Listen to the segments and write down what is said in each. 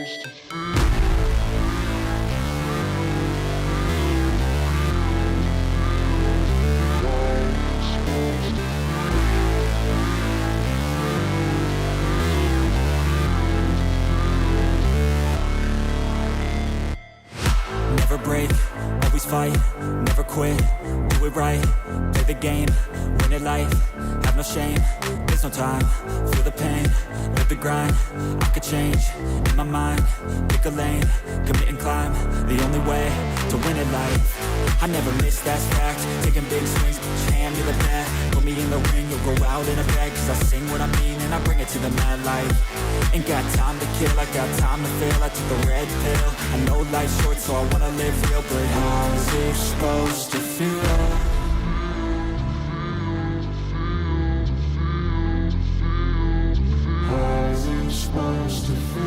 Never break, always fight, never quit, do it right, play the game, win it life, have no shame, there's no time, feel the pain, live the grind, I could change, in my mind, pick a lane, commit and climb, the only way to win it life. I never miss, that's fact, taking big swings, hand me the bat, put me in the ring, you'll go out in a bag, cause I sing what I mean and I bring it to the mad light. Ain't got time to kill, I got time to feel, I took the red pill, I know life's short so I wanna live real, but how's it supposed to feel? How's it supposed to feel?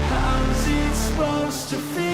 How's it supposed to feel?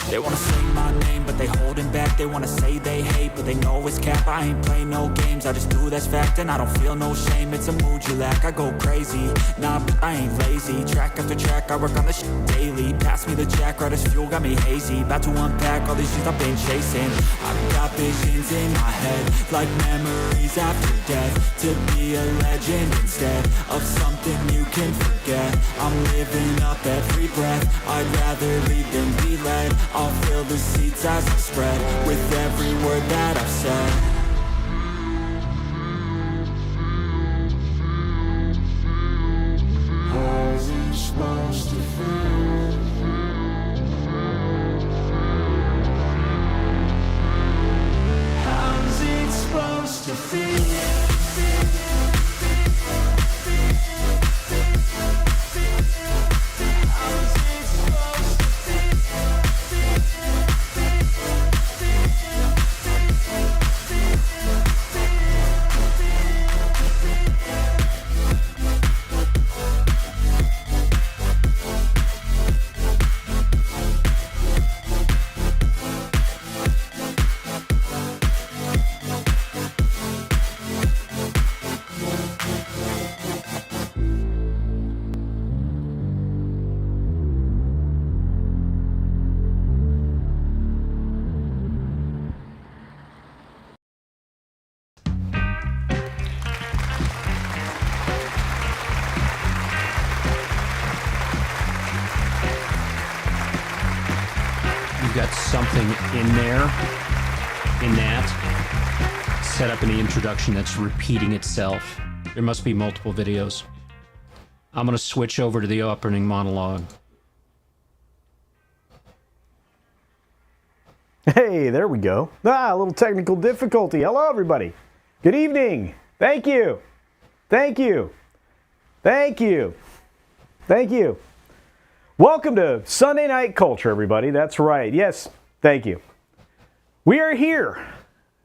They wanna say my name, but they holding back. They wanna say they hate, but they know it's cap. I ain't play no games, I just do, that's fact. And I don't feel no shame, it's a mood you lack. I go crazy, nah, but I ain't lazy. Track after track, I work on this shit daily. Pass me the jack, right as fuel, got me hazy. About to unpack all these things I've been chasing. I've got visions in my head, like memories after death. To be a legend instead of something you can forget. I'm living up every breath, I'd rather lead than be led. I'll fill the seats as I spread with every word that I've said. How's it supposed to feel? How's it supposed to feel? Got something in there, in that setup in the introduction that's repeating itself. There must be multiple videos. I'm going to switch over to the opening monologue. Hey, there we go. A little technical difficulty. Hello, everybody. Good evening. Thank you. Thank you. Thank you. Thank you. Welcome to Sunday Night Culture, everybody. That's right. Yes, thank you. We are here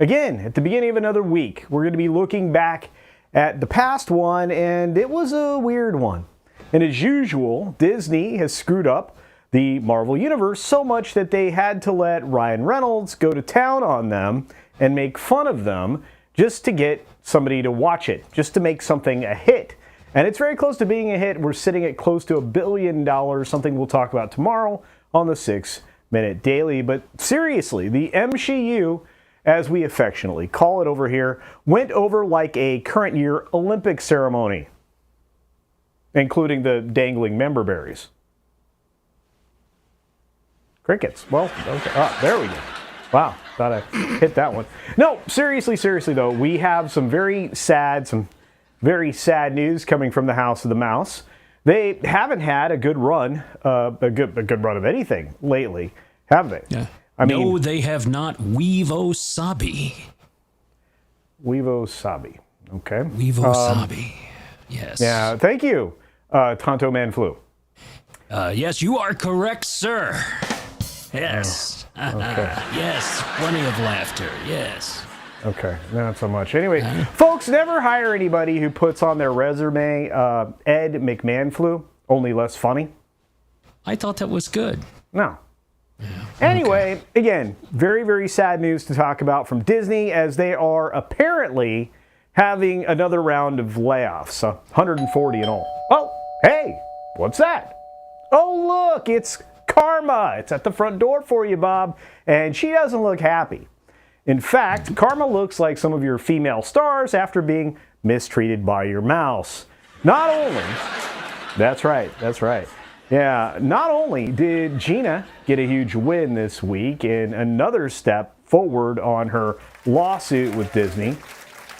again at the beginning of another week. We're going to be looking back at the past one, and it was a weird one. And as usual, Disney has screwed up the Marvel Universe so much that they had to let Ryan Reynolds go to town on them and make fun of them just to get somebody to watch it, just to make something a hit. And it's very close to being a hit. We're sitting at close to $1 billion, something we'll talk about tomorrow on the 6 Minute Daily. But seriously, the MCU, as we affectionately call it over here, went over like a current year Olympic ceremony, including the dangling member berries. Crickets. Well, okay. Oh, there we go. Wow, thought I hit that one. No, seriously though, we have some very sad news coming from the House of the Mouse. They haven't had a good run, a good run of anything lately, have they? Yeah. I mean, no, they have not. Weevo Sabi. Okay. Weevo Sabi. Yes. Yeah. Thank you, Tonto Man Flu. Yes, you are correct, sir. Yes. Okay. Yes. Plenty of laughter. Yes. Okay, not so much. Anyway, folks, never hire anybody who puts on their resume Ed McMahon flu, only less funny. I thought that was good. No. Anyway, again, very, very sad news to talk about from Disney, as they are apparently having another round of layoffs, 140 in all. Oh, hey, what's that? Oh, look, it's Karma. It's at the front door for you, Bob, and she doesn't look happy. In fact, Karma looks like some of your female stars after being mistreated by your mouse. Not only, that's right. Yeah, not only did Gina get a huge win this week in another step forward on her lawsuit with Disney.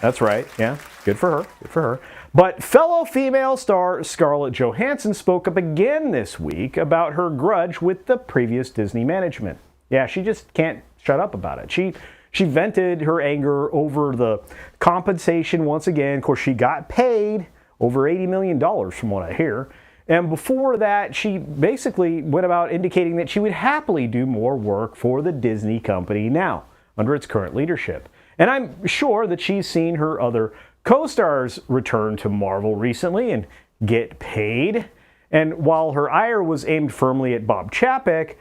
That's right, yeah, good for her. But fellow female star Scarlett Johansson spoke up again this week about her grudge with the previous Disney management. Yeah, she just can't shut up about it. She vented her anger over the compensation once again. Of course, she got paid over $80 million from what I hear. And before that, she basically went about indicating that she would happily do more work for the Disney company now, under its current leadership. And I'm sure that she's seen her other co-stars return to Marvel recently and get paid. And while her ire was aimed firmly at Bob Chapek,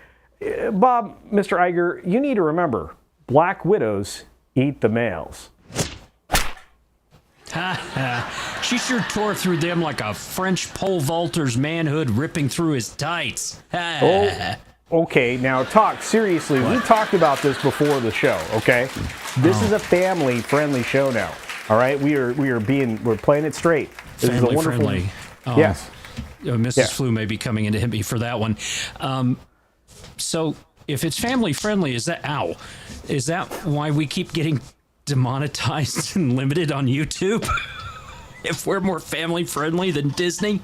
Bob, Mr. Iger, you need to remember, black widows eat the males. She sure tore through them like a French pole vaulter's manhood ripping through his tights. Oh, okay, now talk seriously. What? We talked about this before the show, okay? This is a family-friendly show now. All right, we're playing it straight. This family is a wonderful friendly. Yes. Mrs. Flu may be coming in to hit me for that one. So if it's family friendly, is that why we keep getting demonetized and limited on YouTube? If we're more family friendly than Disney?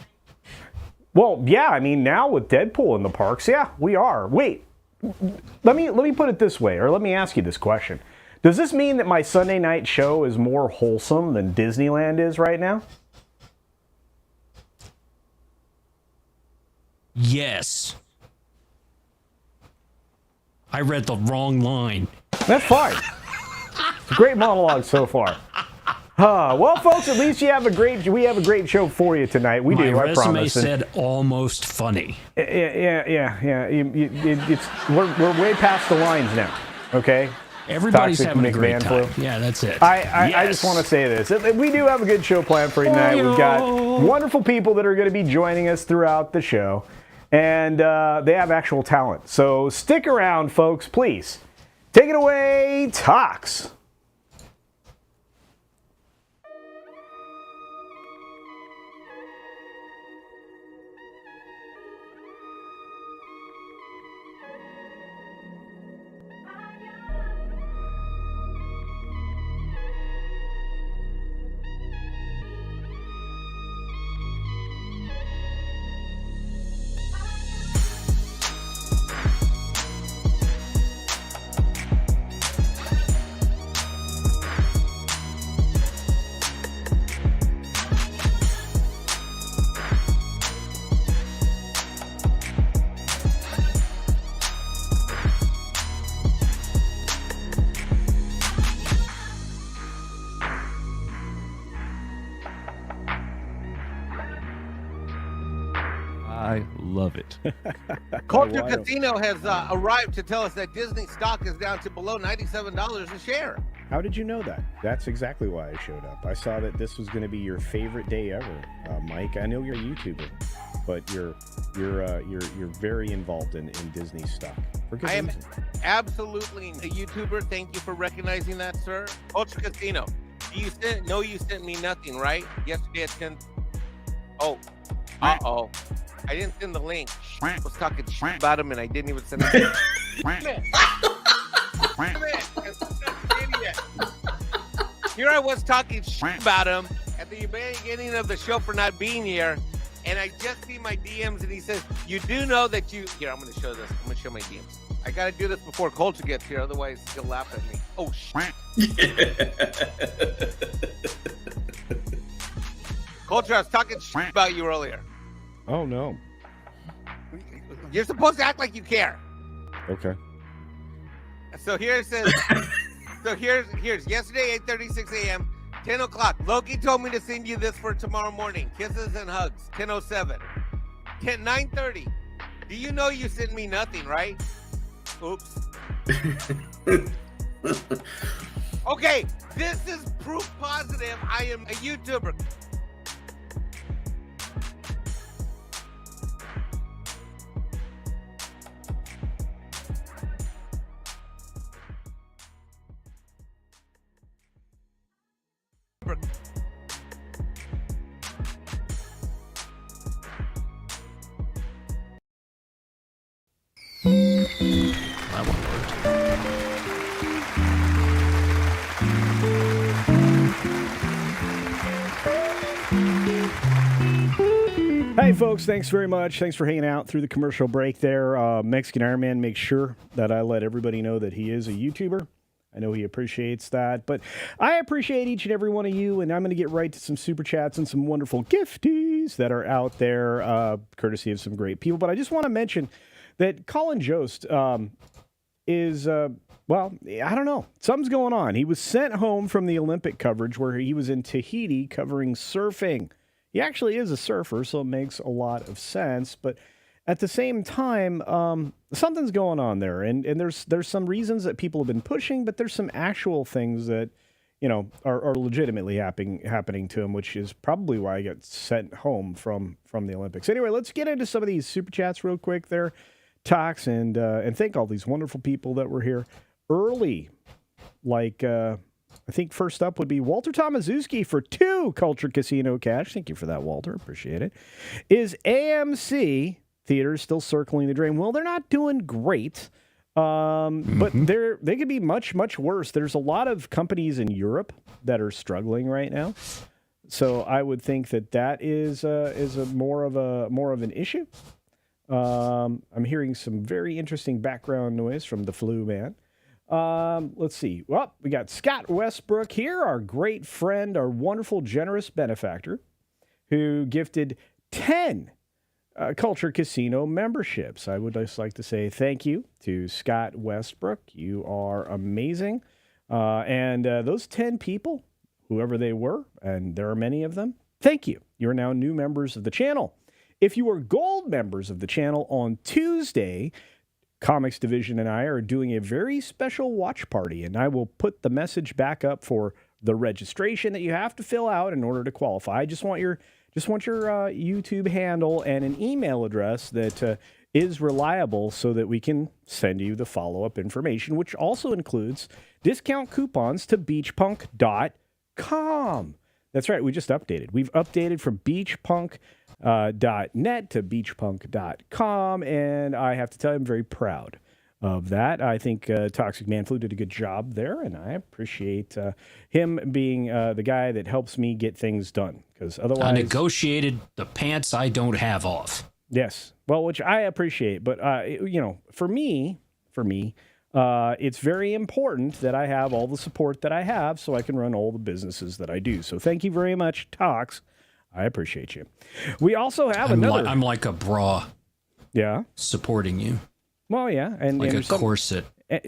Well, yeah, I mean, now with Deadpool in the parks, yeah, we are. Wait, let me put it this way, or let me ask you this question. Does this mean that my Sunday night show is more wholesome than Disneyland is right now? Yes. I read the wrong line. That's fine. It's a great monologue so far. Well, folks, at least we have a great show for you tonight. We do, I promise. My resume said almost funny. Yeah. We're way past the lines now. Okay. Everybody's Toxic having a great time. Flu. Yeah, that's it. I just want to say this. We do have a good show planned for you tonight. We've got wonderful people that are going to be joining us throughout the show. And they have actual talent. So stick around, folks, please. Take it away, Tox. I love it. CultureCasino has arrived to tell us that Disney stock is down to below $97 a share. How did you know that? That's exactly why I showed up. I saw that this was going to be your favorite day ever, Mike. I know you're a YouTuber, but you're very involved in Disney stock. I am absolutely a YouTuber. Thank you for recognizing that, sir. CultureCasino. You sent me nothing, right? Yesterday at 10. Oh, I didn't send the link. I was talking about him, and I didn't even send it. Here I was talking about him at the beginning of the show for not being here, and I just see my DMs, and he says, "You do know that you." Here, I'm going to show this. I'm going to show my DMs. I got to do this before Culture gets here, otherwise he'll laugh at me. Oh, Culture, I was talking about you earlier. Oh, no. You're supposed to act like you care. Okay. So here it says, So here's yesterday 8:36 a.m. 10 o'clock. Loki told me to send you this for tomorrow morning. Kisses and hugs. 10:07. 9:30. Do you know you sent me nothing, right? Oops. Okay, this is proof positive I am a YouTuber. That one worked. Hey, folks, thanks very much. Thanks for hanging out through the commercial break there. Mexican Iron Man makes sure that I let everybody know that he is a YouTuber. I know he appreciates that, but I appreciate each and every one of you, and I'm going to get right to some super chats and some wonderful gifties that are out there, courtesy of some great people. But I just want to mention that Colin Jost is, well, I don't know. Something's going on. He was sent home from the Olympic coverage where he was in Tahiti covering surfing. He actually is a surfer, so it makes a lot of sense. But at the same time, something's going on there. And there's some reasons that people have been pushing, but there's some actual things that, you know, are legitimately happening to him, which is probably why I got sent home from the Olympics. Anyway, let's get into some of these super chats real quick there. Talks and thank all these wonderful people that were here early. Like, I think first up would be Walter Tomaszewski for 2 Culture Casino cash. Thank you for that, Walter. Appreciate it. Is AMC theaters still circling the drain? Well, they're not doing great, but they could be much, much worse. There's a lot of companies in Europe that are struggling right now. So I would think that is a more of an issue. I'm hearing some very interesting background noise from the flu man. Let's see. Well, we got Scott Westbrook here, our great friend, our wonderful, generous benefactor, who gifted 10 Culture Casino memberships. I would just like to say thank you to Scott Westbrook. You are amazing. And those 10 people, whoever they were, and there are many of them, thank you. You're now new members of the channel. If you are gold members of the channel on Tuesday, Comix Division and I are doing a very special watch party, and I will put the message back up for the registration that you have to fill out in order to qualify. I just want your YouTube handle and an email address that is reliable so that we can send you the follow-up information, which also includes discount coupons to beachpunk.com. That's right, we just updated. We've updated from beachpunk.net to beachpunk.com, and I have to tell you, I'm very proud of that. I think Toxic Man Flu did a good job there, and I appreciate him being the guy that helps me get things done, because otherwise... I negotiated the pants I don't have off. Yes, well, which I appreciate, but, for me, it's very important that I have all the support that I have so I can run all the businesses that I do. So thank you very much, Tox. I appreciate you. We also have another... I'm like a bra. Yeah? Supporting you. Well, yeah. And like a corset.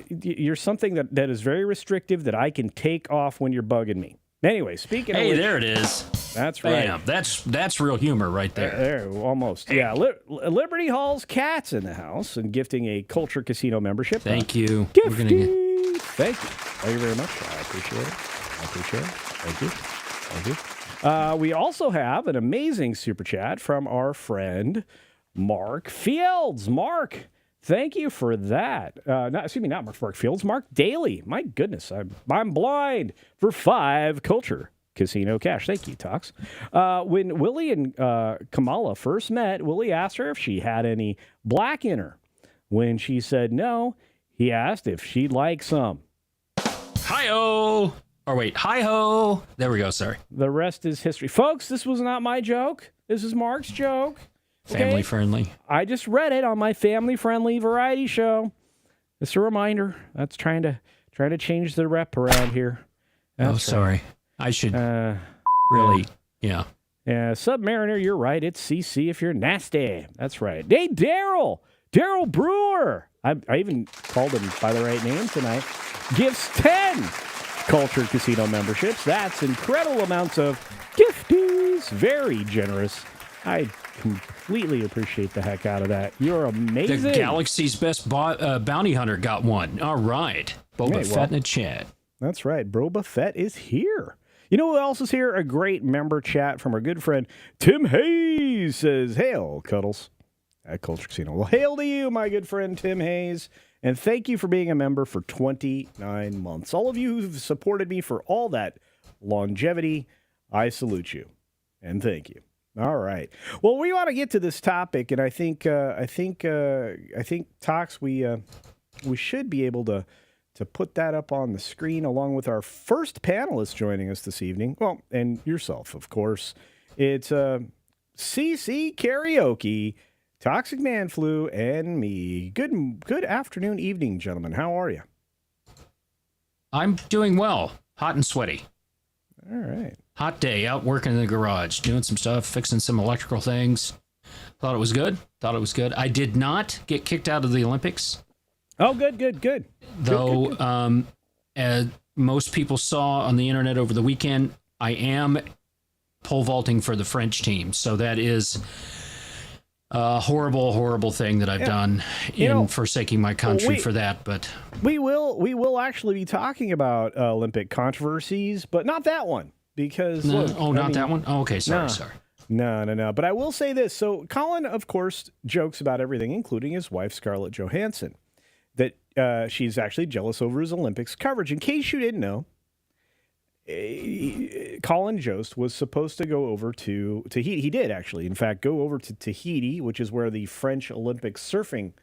You're something that is very restrictive that I can take off when you're bugging me. Anyway, speaking of... Hey, there it is. That's right. Bam. That's real humor right there. There, almost. Hey. Yeah, Liberty Hall's Cat's in the house and gifting a Culture Casino membership. Thank you. Thank you. Thank you very much. I appreciate it. Thank you. We also have an amazing super chat from our friend Mark Fields. Mark, thank you for that. Not Mark Fields, Mark Daly. My goodness, I'm blind for 5 Culture Casino cash. Thank you, Tox. When Willie and Kamala first met, Willie asked her if she had any black in her. When she said no, he asked if she'd like some. Hi-oh! Or wait, hi-ho! There we go, sorry. The rest is history. Folks, this was not my joke. This is Mark's joke. Okay? Family friendly. I just read it on my family-friendly variety show. Just a reminder. That's trying to change the rep around here. That's sorry. Right. I should really, yeah. Yeah, Submariner, you're right. It's CC if you're nasty. That's right. Hey, Daryl Brewer. I even called him by the right name tonight. gifts 10 Culture Casino memberships. That's incredible amounts of gifties. Very generous. I completely appreciate the heck out of that. You're amazing. The galaxy's best bounty hunter got one. All right. Boba Fett in the chat. That's right. Boba Fett is here. You know who else is here? A great member chat from our good friend Tim Hayes says, "Hail, Cuddles," at Culture Casino. Well, hail to you, my good friend Tim Hayes. And thank you for being a member for 29 months. All of you who've supported me for all that longevity, I salute you. And thank you. All right. Well, we want to get to this topic, and I think Tox, we should be able to put that up on the screen along with our first panelist joining us this evening. Well, and yourself, of course. It's CC Karaoke, Toxic Man Flu, and me. Good afternoon, evening, gentlemen. How are you? I'm doing well. Hot and sweaty. All right. Hot day, out working in the garage, doing some stuff, fixing some electrical things. Thought it was good. I did not get kicked out of the Olympics. Oh, good. Though, as most people saw on the internet over the weekend, I am pole vaulting for the French team. So that is a horrible thing that I've done in forsaking my country for that. But we will actually be talking about Olympic controversies, but not that one. Because that one? Oh, okay, sorry. No. But I will say this. So Colin, of course, jokes about everything, including his wife, Scarlett Johansson, that she's actually jealous over his Olympics coverage. In case you didn't know, Colin Jost was supposed to go over to Tahiti. He did, actually, in fact, go over to Tahiti, which is where the French Olympic surfing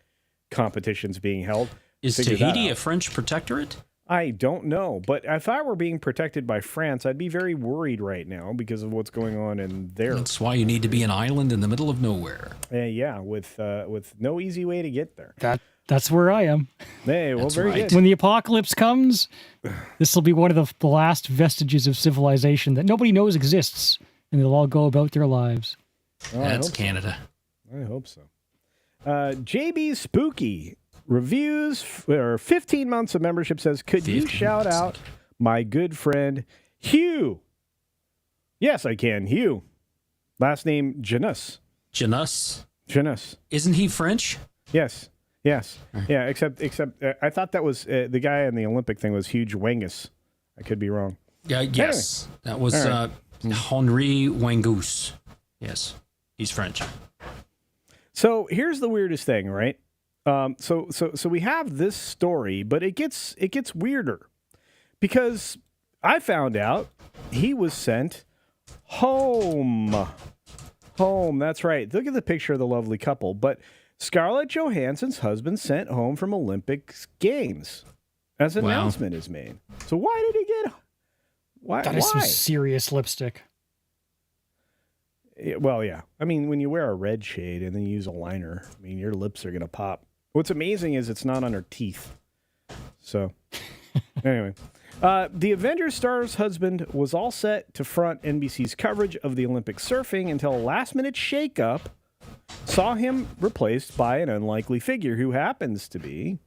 competition's being held. Is Tahiti a French protectorate? I don't know, but if I were being protected by France, I'd be very worried right now because of what's going on in there. That's why you need to be an island in the middle of nowhere. With no easy way to get there. That's where I am. Hey, well, That's very right. good. When the apocalypse comes, this will be one of the last vestiges of civilization that nobody knows exists, and they'll all go about their lives. Oh, That's Canada. I hope so. JB Spooky reviews or 15 months of membership says, could you shout out my good friend Hugh? Yes, I can. Hugh. Last name Janus. Janus? Isn't he French? Yes. Yeah, except I thought that was the guy in the Olympic thing was Huge Wengus. I could be wrong. Yeah, yes. Anyway. That was Henri Wengus. Yes, he's French. So here's the weirdest thing, right? So we have this story, but it gets weirder because I found out he was sent home. That's right. Look at the picture of the lovely couple. But Scarlett Johansson's husband sent home from Olympic Games as an announcement is made. So why did he get? Why? That is some serious lipstick. Well, yeah. I mean, when you wear a red shade and then you use a liner, I mean, your lips are going to pop. What's amazing is it's not on her teeth. So, anyway. The Avengers star's husband was all set to front NBC's coverage of the Olympic surfing until a last-minute shakeup saw him replaced by an unlikely figure who happens to be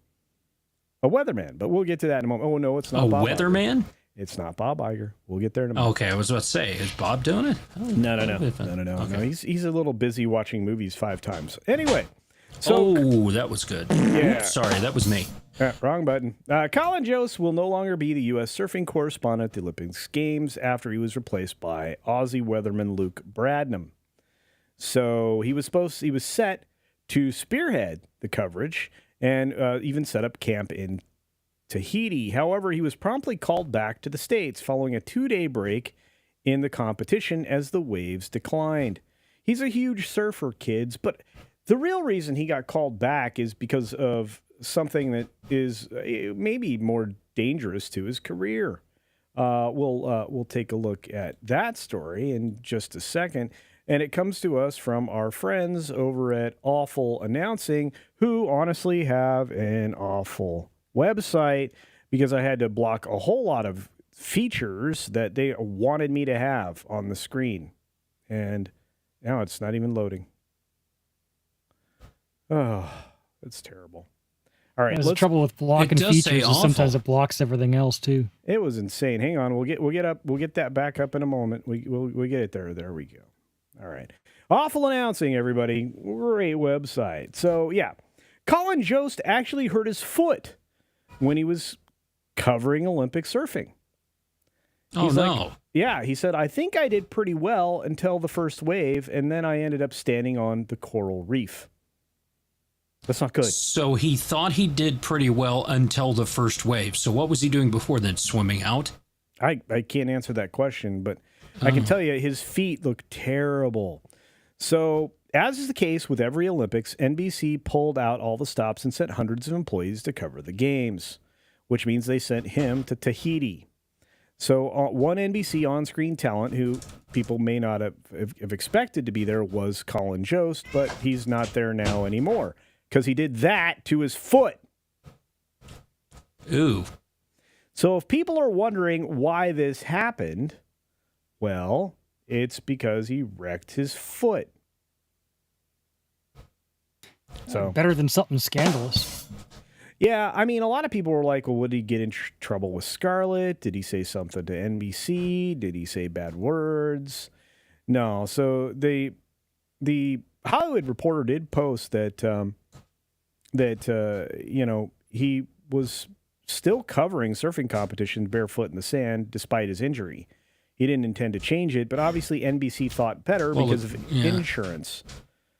a weatherman. But we'll get to that in a moment. Oh, no, it's not Bob weatherman? Iger. It's not Bob Iger. We'll get there in a moment. Okay, I was about to say, is Bob doing it? Oh, No. Okay. No, he's a little busy watching movies 5 times. Anyway. That was good. Yeah. Sorry, that was me. Wrong button. Colin Jost will no longer be the U.S. surfing correspondent at the Olympic Games after he was replaced by Aussie weatherman Luke Bradnam. So he was set to spearhead the coverage and even set up camp in Tahiti. However, he was promptly called back to the States following a 2-day break in the competition as the waves declined. He's a huge surfer, kids, but the real reason he got called back is because of something that is maybe more dangerous to his career. We'll take a look at that story in just a second. And it comes to us from our friends over at Awful Announcing, who honestly have an awful website because I had to block a whole lot of features that they wanted me to have on the screen. And now it's not even loading. Oh, that's terrible. All right, There's the trouble with blocking does say features is awful. sometimes it blocks everything else too. It was insane. Hang on, we'll get that back up in a moment. We'll get it there. There we go. All right. Awful announcing, everybody. Great website. So yeah, Colin Jost actually hurt his foot when he was covering Olympic surfing. Oh, He's no. like, yeah, he said, I think I did pretty well until the first wave, and then I ended up standing on the coral reef. That's not good. So he thought he did pretty well until the first wave. So what was he doing before then? Swimming out? I can't answer that question, but I can tell you his feet look terrible. So, as is the case with every Olympics, NBC pulled out all the stops and sent hundreds of employees to cover the games, which means they sent him to Tahiti. So one NBC on-screen talent who people may not have expected to be there was Colin Jost, but he's not there now anymore because he did that to his foot. Ooh. So if people are wondering why this happened, well, it's because he wrecked his foot. So Better than something scandalous. yeah, I mean, a lot of people were like, well, would he get in trouble with Scarlett? Did he say something to NBC? Did he say bad words? No. So the Hollywood Reporter did post that he was still covering surfing competitions barefoot in the sand despite his injury. He didn't intend to change it, but obviously NBC thought better because of insurance.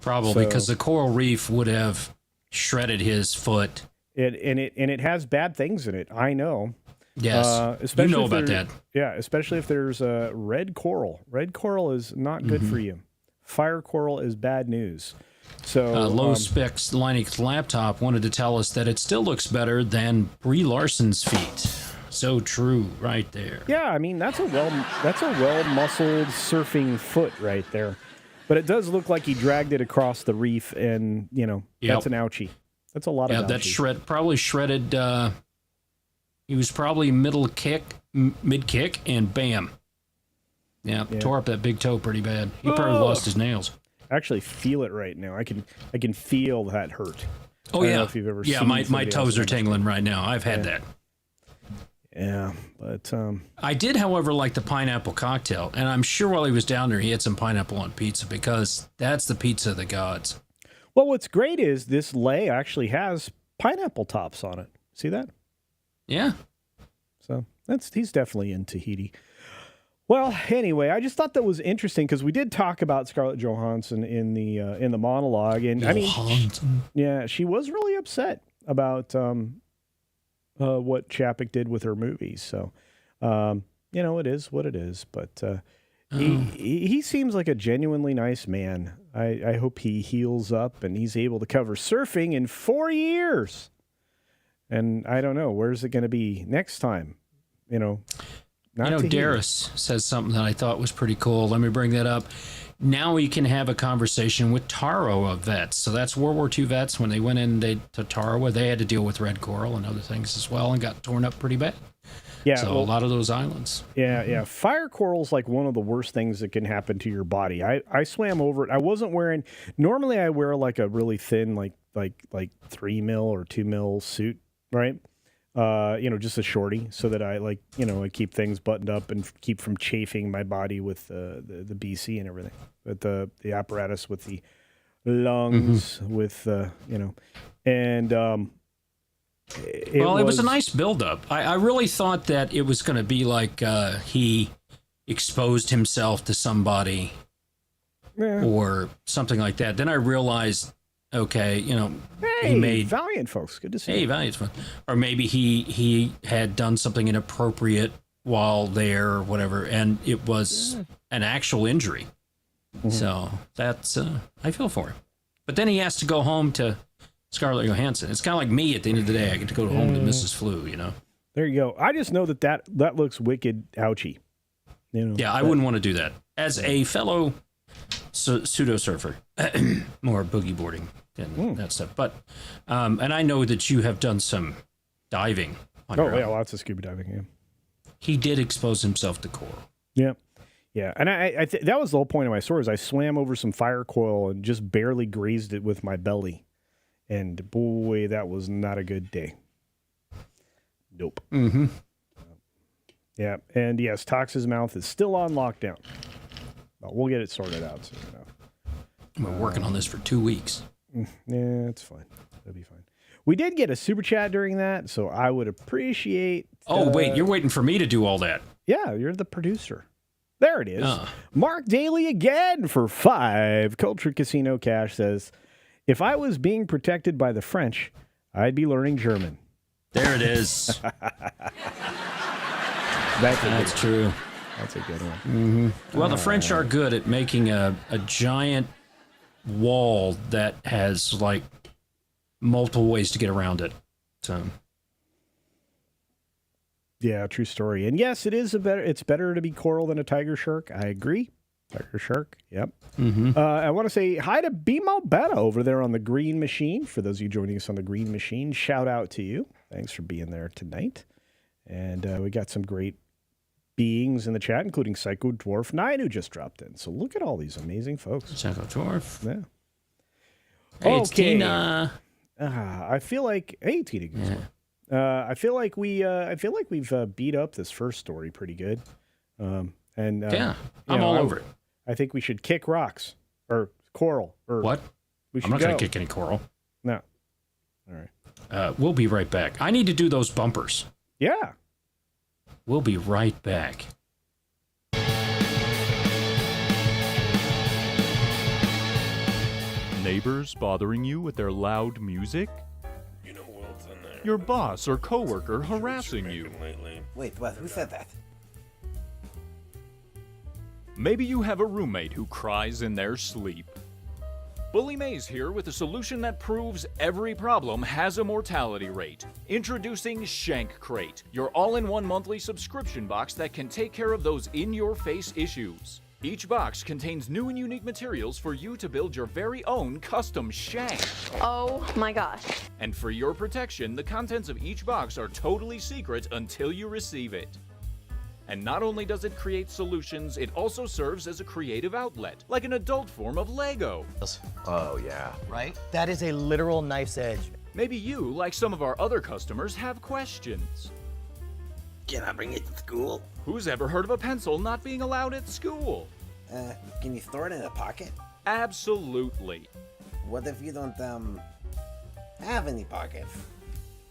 Probably because the coral reef would have shredded his foot. It has bad things in it. I know. Yes, especially you know if about that. Yeah, especially if there's red coral. Red coral is not good for you. Fire coral is bad news. So Low Specs Linux Laptop wanted to tell us that it still looks better than Brie Larson's feet. So true, right there. yeah, I mean that's a well muscled surfing foot right there. But it does look like he dragged it across the reef, and that's an ouchie. That's a lot of ouchies. That probably shredded. He was probably mid kick, and bam. Yeah, tore up that big toe pretty bad. He probably lost his nails. I actually feel it right now. I can feel that hurt. Oh I don't yeah, know if you've ever seen my somebody toes are else. tingling right now. I've had that. Yeah, but I did, however, like the pineapple cocktail, and I'm sure while he was down there, he had some pineapple on pizza because that's the pizza of the gods. well, what's great is this lei actually has pineapple tops on it. See that? Yeah. So he's definitely in Tahiti. Well, anyway, I just thought that was interesting because we did talk about Scarlett Johansson in the monologue, and I mean, she was really upset about what Chapek did with her movies. So, it is what it is. But he seems like a genuinely nice man. I hope he heals up and he's able to cover surfing in 4 years. And I don't know, where's it going to be next time? Darius says something that I thought was pretty cool. Let me bring that up. Now we can have a conversation with Tarawa vets. So that's World War II vets. When they went to Tarawa, they had to deal with red coral and other things as well and got torn up pretty bad. Yeah, so a lot of those islands. Yeah. Fire coral's like one of the worst things that can happen to your body. I swam over it. I wasn't wearing. Normally, I wear like a really thin, like 3 mil or 2 mil suit, right? Just a shorty, so that I I keep things buttoned up and keep from chafing my body with the BC and everything, with the apparatus, with the lungs, with and. It was a nice build-up. I really thought that it was going to be like he exposed himself to somebody or something like that. Then I realized, okay, he made Valiant folks. Good to see. Hey, Valiant folks. Or maybe he had done something inappropriate while there or whatever, and it was an actual injury. So that's I feel for him. But then he has to go home to Scarlett Johansson. It's kind of like me at the end of the day. I get to go home to Mrs. Flu, There you go. I just know that looks wicked ouchy. Yeah, I wouldn't want to do that. As a fellow pseudo surfer, more boogie boarding and that stuff. But and I know that you have done some diving on your own. Lots of scuba diving. Yeah. He did expose himself to coral. Yeah. Yeah, and I that was the whole point of my story is I swam over some fire coral and just barely grazed it with my belly. And boy, that was not a good day. Nope. Mm-hmm. Yeah, and yes, Tox's mouth is still on lockdown. But we'll get it sorted out soon enough. We're working on this for 2 weeks. Yeah, it's fine. It'll be fine. We did get a super chat during that, so I would appreciate... Oh, wait, you're waiting for me to do all that. Yeah, you're the producer. There it is. Mark Daly again for 5. Culture Casino Cash says, if I was being protected by the French, I'd be learning German. There it is. That's true. That's a good one. Mm-hmm. Well, the French are good at making a giant wall that has, like, multiple ways to get around it. So... Yeah, true story. And yes, it's better to be coral than a tiger shark. I agree. Tiger shark. Yep. Mm-hmm. I want to say hi to Bimo Betta over there on the Green Machine. For those of you joining us on the Green Machine, shout out to you. Thanks for being there tonight. And we got some great beings in the chat, including Psycho Dwarf 9, who just dropped in. So look at all these amazing folks. Psycho Dwarf. Yeah. Hey, it's Tina. I feel like Tina. Yeah. I feel like we've beat up this first story pretty good. Yeah, I'm all over it. I think we should kick rocks or coral or what? I'm not going to kick any coral. No. All right. We'll be right back. I need to do those bumpers. Yeah. We'll be right back. Neighbors bothering you with their loud music? Your boss or coworker harassing you? Wait, what? Who said that? Maybe you have a roommate who cries in their sleep. Bully Mays here with a solution that proves every problem has a mortality rate. Introducing Shank Crate, your all-in-one monthly subscription box that can take care of those in-your-face issues. Each box contains new and unique materials for you to build your very own custom shank. Oh my gosh. And for your protection, the contents of each box are totally secret until you receive it. And not only does it create solutions, it also serves as a creative outlet, like an adult form of Lego. Oh yeah. Right? That is a literal knife's edge. Maybe you, like some of our other customers, have questions. Can I bring it to school? Who's ever heard of a pencil not being allowed at school? Can you store it in a pocket? Absolutely. What if you don't, have any pockets?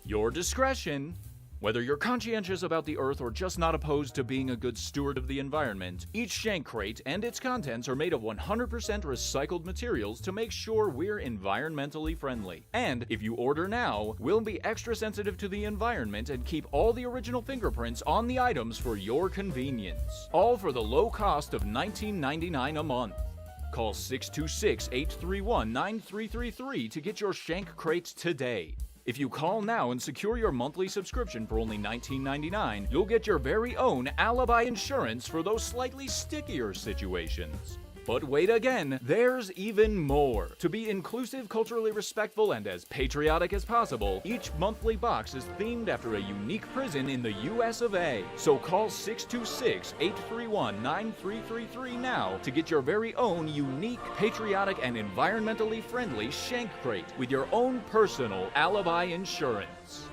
Your discretion. Whether you're conscientious about the earth or just not opposed to being a good steward of the environment, each Shank Crate and its contents are made of 100% recycled materials to make sure we're environmentally friendly. And if you order now, we'll be extra sensitive to the environment and keep all the original fingerprints on the items for your convenience. All for the low cost of $19.99 a month. Call 626-831-9333 to get your Shank Crate today. If you call now and secure your monthly subscription for only $19.99, you'll get your very own alibi insurance for those slightly stickier situations. But wait again, there's even more. To be inclusive, culturally respectful, and as patriotic as possible, each monthly box is themed after a unique prison in the US of A. So call 626-831-9333 now to get your very own unique, patriotic, and environmentally friendly Shank Crate with your own personal alibi insurance.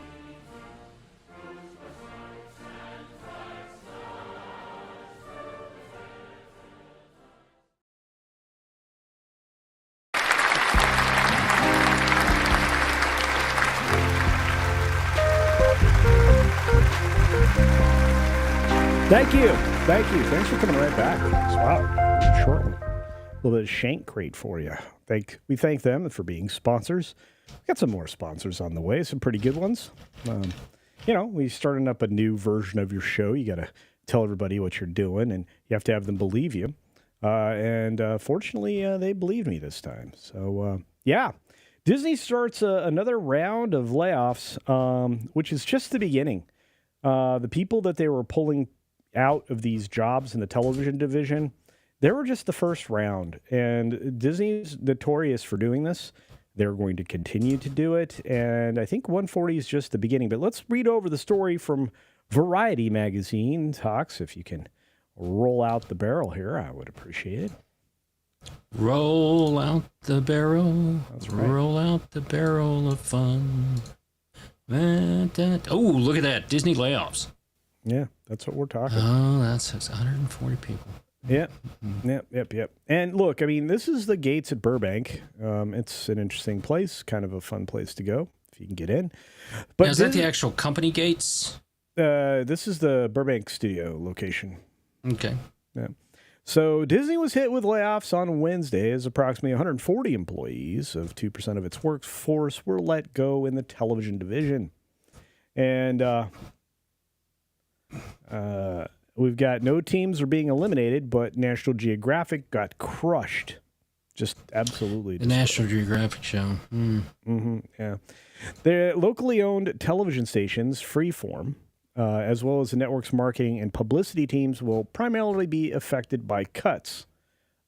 Thank you. Thanks for coming right back. Wow, short one. A little bit of Shank Crate for you. We thank them for being sponsors. We've got some more sponsors on the way, some pretty good ones. We starting up a new version of your show. You got to tell everybody what you're doing, and you have to have them believe you. Fortunately, they believed me this time. So, Disney starts another round of layoffs, which is just the beginning. The people that they were pulling out of these jobs in the television division, they were just the first round. And Disney's notorious for doing this. They're going to continue to do it. And I think 140 is just the beginning. But let's read over the story from Variety magazine. Tox, if you can roll out the barrel here, I would appreciate it. Roll out the barrel. That's right. Roll out the barrel of fun. Oh, look at that. Disney layoffs. Yeah, that's what we're talking. Oh, that's 140 people. Yep. And look, I mean, this is the gates at Burbank. It's an interesting place, kind of a fun place to go if you can get in. But now, is that the actual company gates? This is the Burbank studio location. Okay. Yeah. So Disney was hit with layoffs on Wednesday as approximately 140 employees of 2% of its workforce were let go in the television division. And we've got no teams are being eliminated, but National Geographic got crushed. Just absolutely. The National Geographic show. Yeah. The locally owned television stations, Freeform, as well as the network's marketing and publicity teams will primarily be affected by cuts.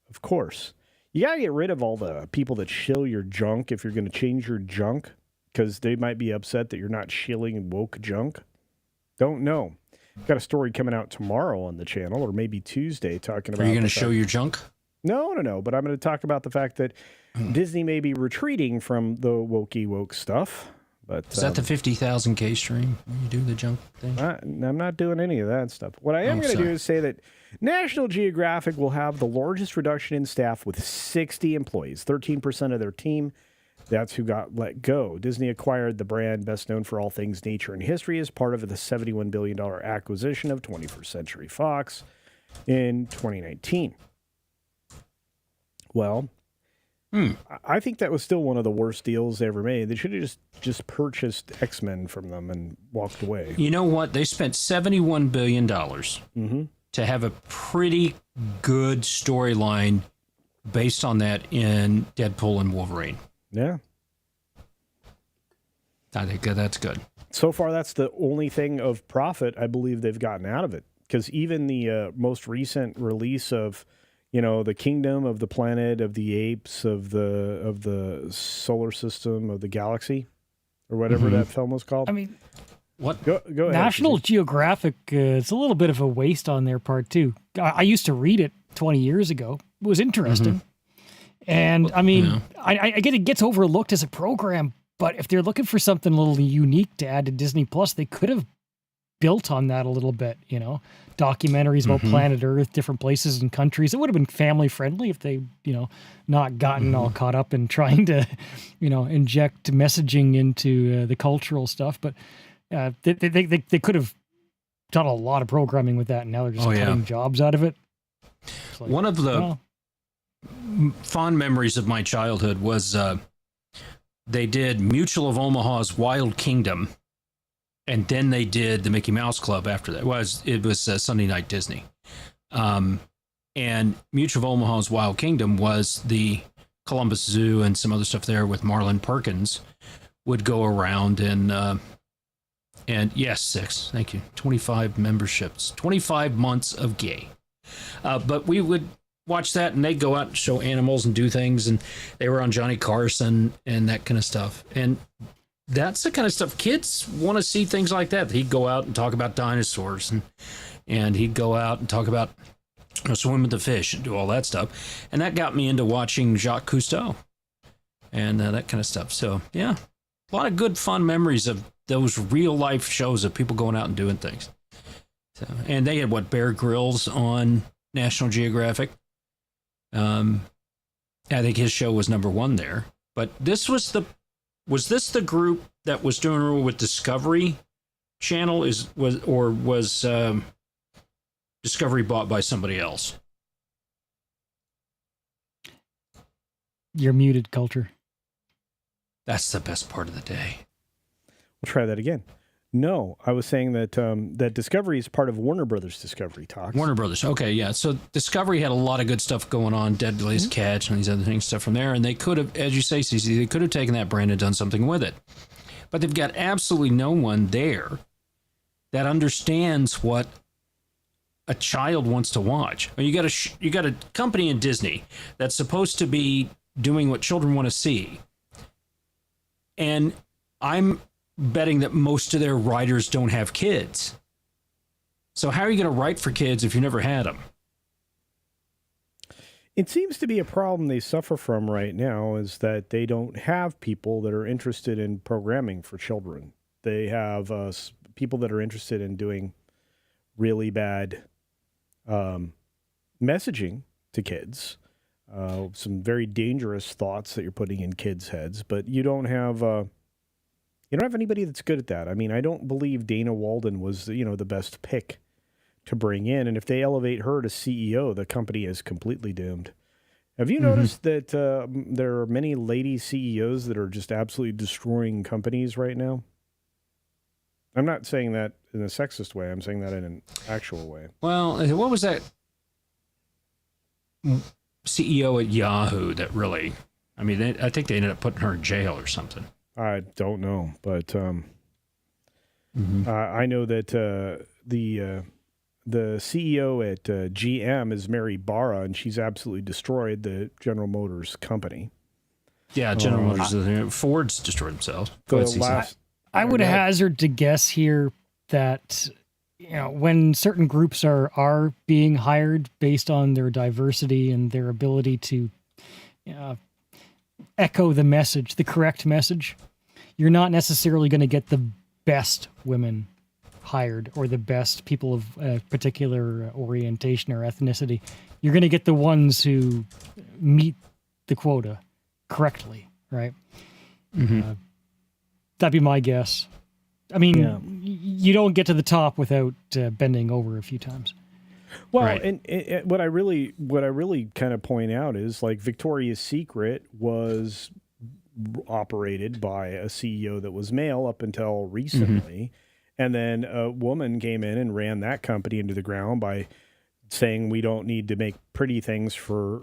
Of course. You got to get rid of all the people that shill your junk if you're going to change your junk, because they might be upset that you're not shilling woke junk. Don't know. Got a story coming out tomorrow on the channel, or maybe Tuesday, talking about... Are you going to show your junk? No. But I'm going to talk about the fact that Disney may be retreating from the woke stuff. But is that the 50,000K stream when you do the junk thing? I'm not doing any of that stuff. What I am going to do is say that National Geographic will have the largest reduction in staff with 60 employees, 13% of their team. That's who got let go. Disney acquired the brand best known for all things nature and history as part of the $71 billion acquisition of 21st Century Fox in 2019. Well, I think that was still one of the worst deals they ever made. They should have just purchased X-Men from them and walked away. You know what? They spent $71 billion to have a pretty good storyline based on that in Deadpool and Wolverine. Yeah. I think that's good. So far, that's the only thing of profit I believe they've gotten out of it. Because even the most recent release of, the kingdom of the planet of the apes of the solar system of the galaxy, or whatever that film was called. I mean, what? Go ahead. National Geographic, it's a little bit of a waste on their part too. I used to read it 20 years ago. It was interesting. And I mean, I get it gets overlooked as a program, but if they're looking for something a little unique to add to Disney Plus, they could have built on that a little bit, documentaries about planet Earth, different places and countries. It would have been family friendly if they, not gotten all caught up in trying to, inject messaging into the cultural stuff. But they could have done a lot of programming with that, and now they're just cutting jobs out of it. Like, one of the fond memories of my childhood was they did Mutual of Omaha's Wild Kingdom, and then they did the Mickey Mouse Club after that. It was Sunday Night Disney. And Mutual of Omaha's Wild Kingdom was the Columbus Zoo and some other stuff there with Marlon Perkins would go around and yes, 6, thank you, 25 memberships, 25 months of gay. But we would watch that, and they'd go out and show animals and do things, and they were on Johnny Carson and that kind of stuff. And that's the kind of stuff kids want to see, things like that. He'd go out and talk about dinosaurs, and he'd go out and talk about swim with the fish and do all that stuff. And that got me into watching Jacques Cousteau and that kind of stuff. So yeah, a lot of good fun memories of those real life shows of people going out and doing things. So, and they had Bear Grylls on National Geographic. I think his show was #1 there. But this was this the group that was doing with Discovery Channel? Was Discovery bought by somebody else? You're muted, Culture. That's the best part of the day. We'll try that again. No, I was saying that that Discovery is part of Warner Brothers Discovery Talks. Warner Brothers. Okay, yeah. So Discovery had a lot of good stuff going on, Deadliest Catch and these other things, stuff from there. And they could have, as you say, Cece, they could have taken that brand and done something with it. But they've got absolutely no one there that understands what a child wants to watch. I mean, you got a company in Disney that's supposed to be doing what children want to see. And I'm betting that most of their writers don't have kids. So how are you going to write for kids if you never had them? It seems to be a problem they suffer from right now is that they don't have people that are interested in programming for children. They have people that are interested in doing really bad messaging to kids, some very dangerous thoughts that you're putting in kids' heads, but you don't have anybody that's good at that. I mean, I don't believe Dana Walden was the best pick to bring in, and if they elevate her to CEO, the company is completely doomed. Have you noticed that there are many lady CEOs that are just absolutely destroying companies right now? I'm not saying that in a sexist way. I'm saying that in an actual way. Well, what was that CEO at Yahoo that really... I mean, I think they ended up putting her in jail or something. I don't know, but I know that the CEO at GM is Mary Barra, and she's absolutely destroyed the General Motors company. Yeah, General Motors. Ford's destroyed themselves. I would hazard to guess here that when certain groups are being hired based on their diversity and their ability to echo the message, the correct message, you're not necessarily going to get the best women hired or the best people of a particular orientation or ethnicity. You're going to get the ones who meet the quota correctly, right? That'd be my guess. I mean, you don't get to the top without bending over a few times. Well, Right. and what I really kind of point out is like Victoria's Secret was operated by a CEO that was male up until recently. And then a woman came in and ran that company into the ground by saying we don't need to make pretty things for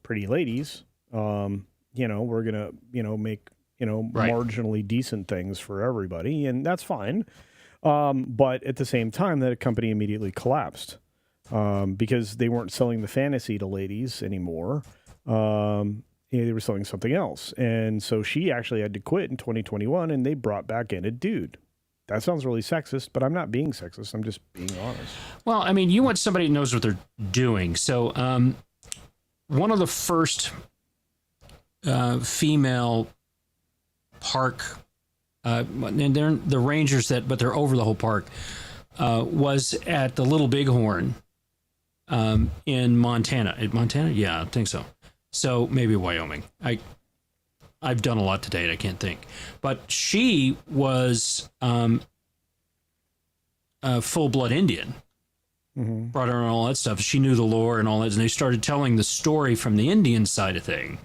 pretty ladies. We're going to, make, marginally decent things for everybody. And that's fine. But at the same time, that company immediately collapsed because they weren't selling the fantasy to ladies anymore. They were selling something else. And so she actually had to quit in 2021, and they brought back in a dude. That sounds really sexist, but I'm not being sexist. I'm just being honest. Well, I mean, you want somebody who knows what they're doing. So one of the first female park, and they're the rangers but they're over the whole park, was at the Little Bighorn in Montana. Montana? Yeah, I think so. So maybe Wyoming. I've done a lot to date. I can't think. But she was a full-blood Indian. Brought her on all that stuff. She knew the lore and all that. And they started telling the story from the Indian side of thing.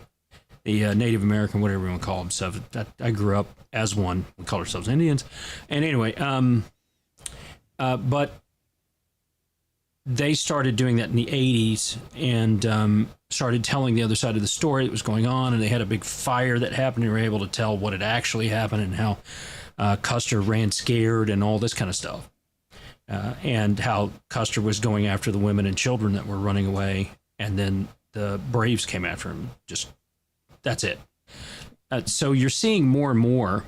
The Native American, whatever you want to call themselves. I grew up as one. We call ourselves Indians. And anyway, but they started doing that in the 80s and started telling the other side of the story that was going on, and they had a big fire that happened, and they were able to tell what had actually happened and how Custer ran scared and all this kind of stuff, and how Custer was going after the women and children that were running away, and then the Braves came after him. That's it. So you're seeing more and more,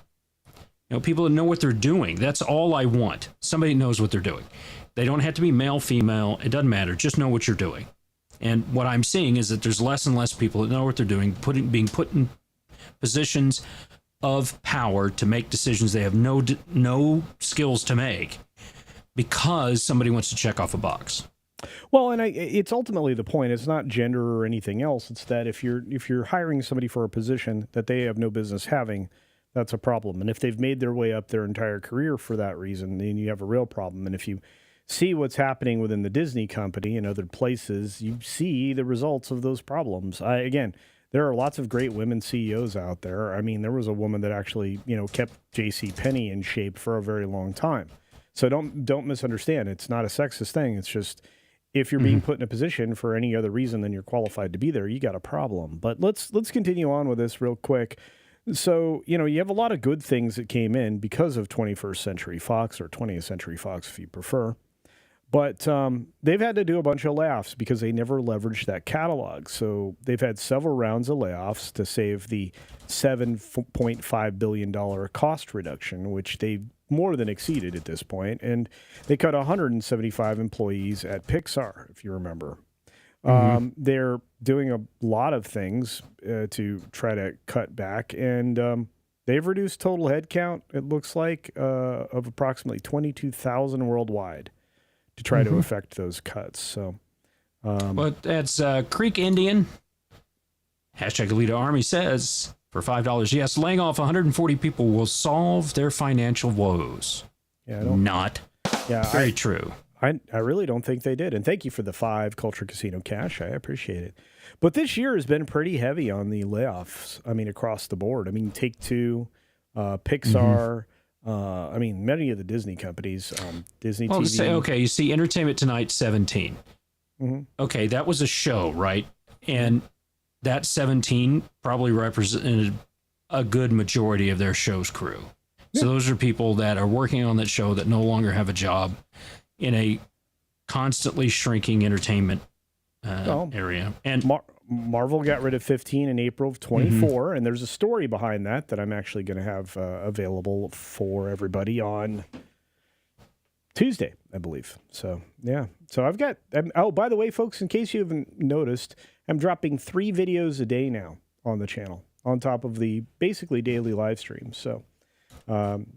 people that know what they're doing. That's all I want. Somebody knows what they're doing. They don't have to be male, female. It doesn't matter. Just know what you're doing. And what I'm seeing is that there's less and less people that know what they're doing, being put in positions of power to make decisions they have no skills to make because somebody wants to check off a box. Well, and it's ultimately the point. It's not gender or anything else. It's that if you're hiring somebody for a position that they have no business having, that's a problem. And if they've made their way up their entire career for that reason, then you have a real problem. And if you see what's happening within the Disney company and other places, you see the results of those problems. Again, there are lots of great women CEOs out there. I mean, there was a woman that actually, kept JCPenney in shape for a very long time. So don't misunderstand. It's not a sexist thing. It's just if you're being put in a position for any other reason than you're qualified to be there, you got a problem. But let's continue on with this real quick. So, you have a lot of good things that came in because of 21st Century Fox, or 20th Century Fox if you prefer. But they've had to do a bunch of layoffs because they never leveraged that catalog. So they've had several rounds of layoffs to save the $7.5 billion cost reduction, which they more than exceeded at this point. And they cut 175 employees at Pixar, if you remember. They're doing a lot of things to try to cut back, and they've reduced total headcount, it looks like, of approximately 22,000 worldwide to try to affect those cuts. So, but that's Creek Indian. Hashtag Alita Army says, for $5, yes, laying off 140 people will solve their financial woes. Yeah, Very true. I really don't think they did. And thank you for the 5 Culture Casino cash. I appreciate it. But this year has been pretty heavy on the layoffs. I mean, across the board. I mean, Take-Two, Pixar. I mean, many of the Disney companies, Disney TV. You see Entertainment Tonight 17. Okay, that was a show, right? And that 17 probably represented a good majority of their show's crew. So those are people that are working on that show that no longer have a job in a constantly shrinking entertainment area. And Marvel got rid of 15 in April of 24, and there's a story behind that I'm actually going to have available for everybody on Tuesday, I believe. So, yeah. So I've got... by the way, folks, in case you haven't noticed, I'm dropping 3 videos a day now on the channel, on top of the basically daily live streams. So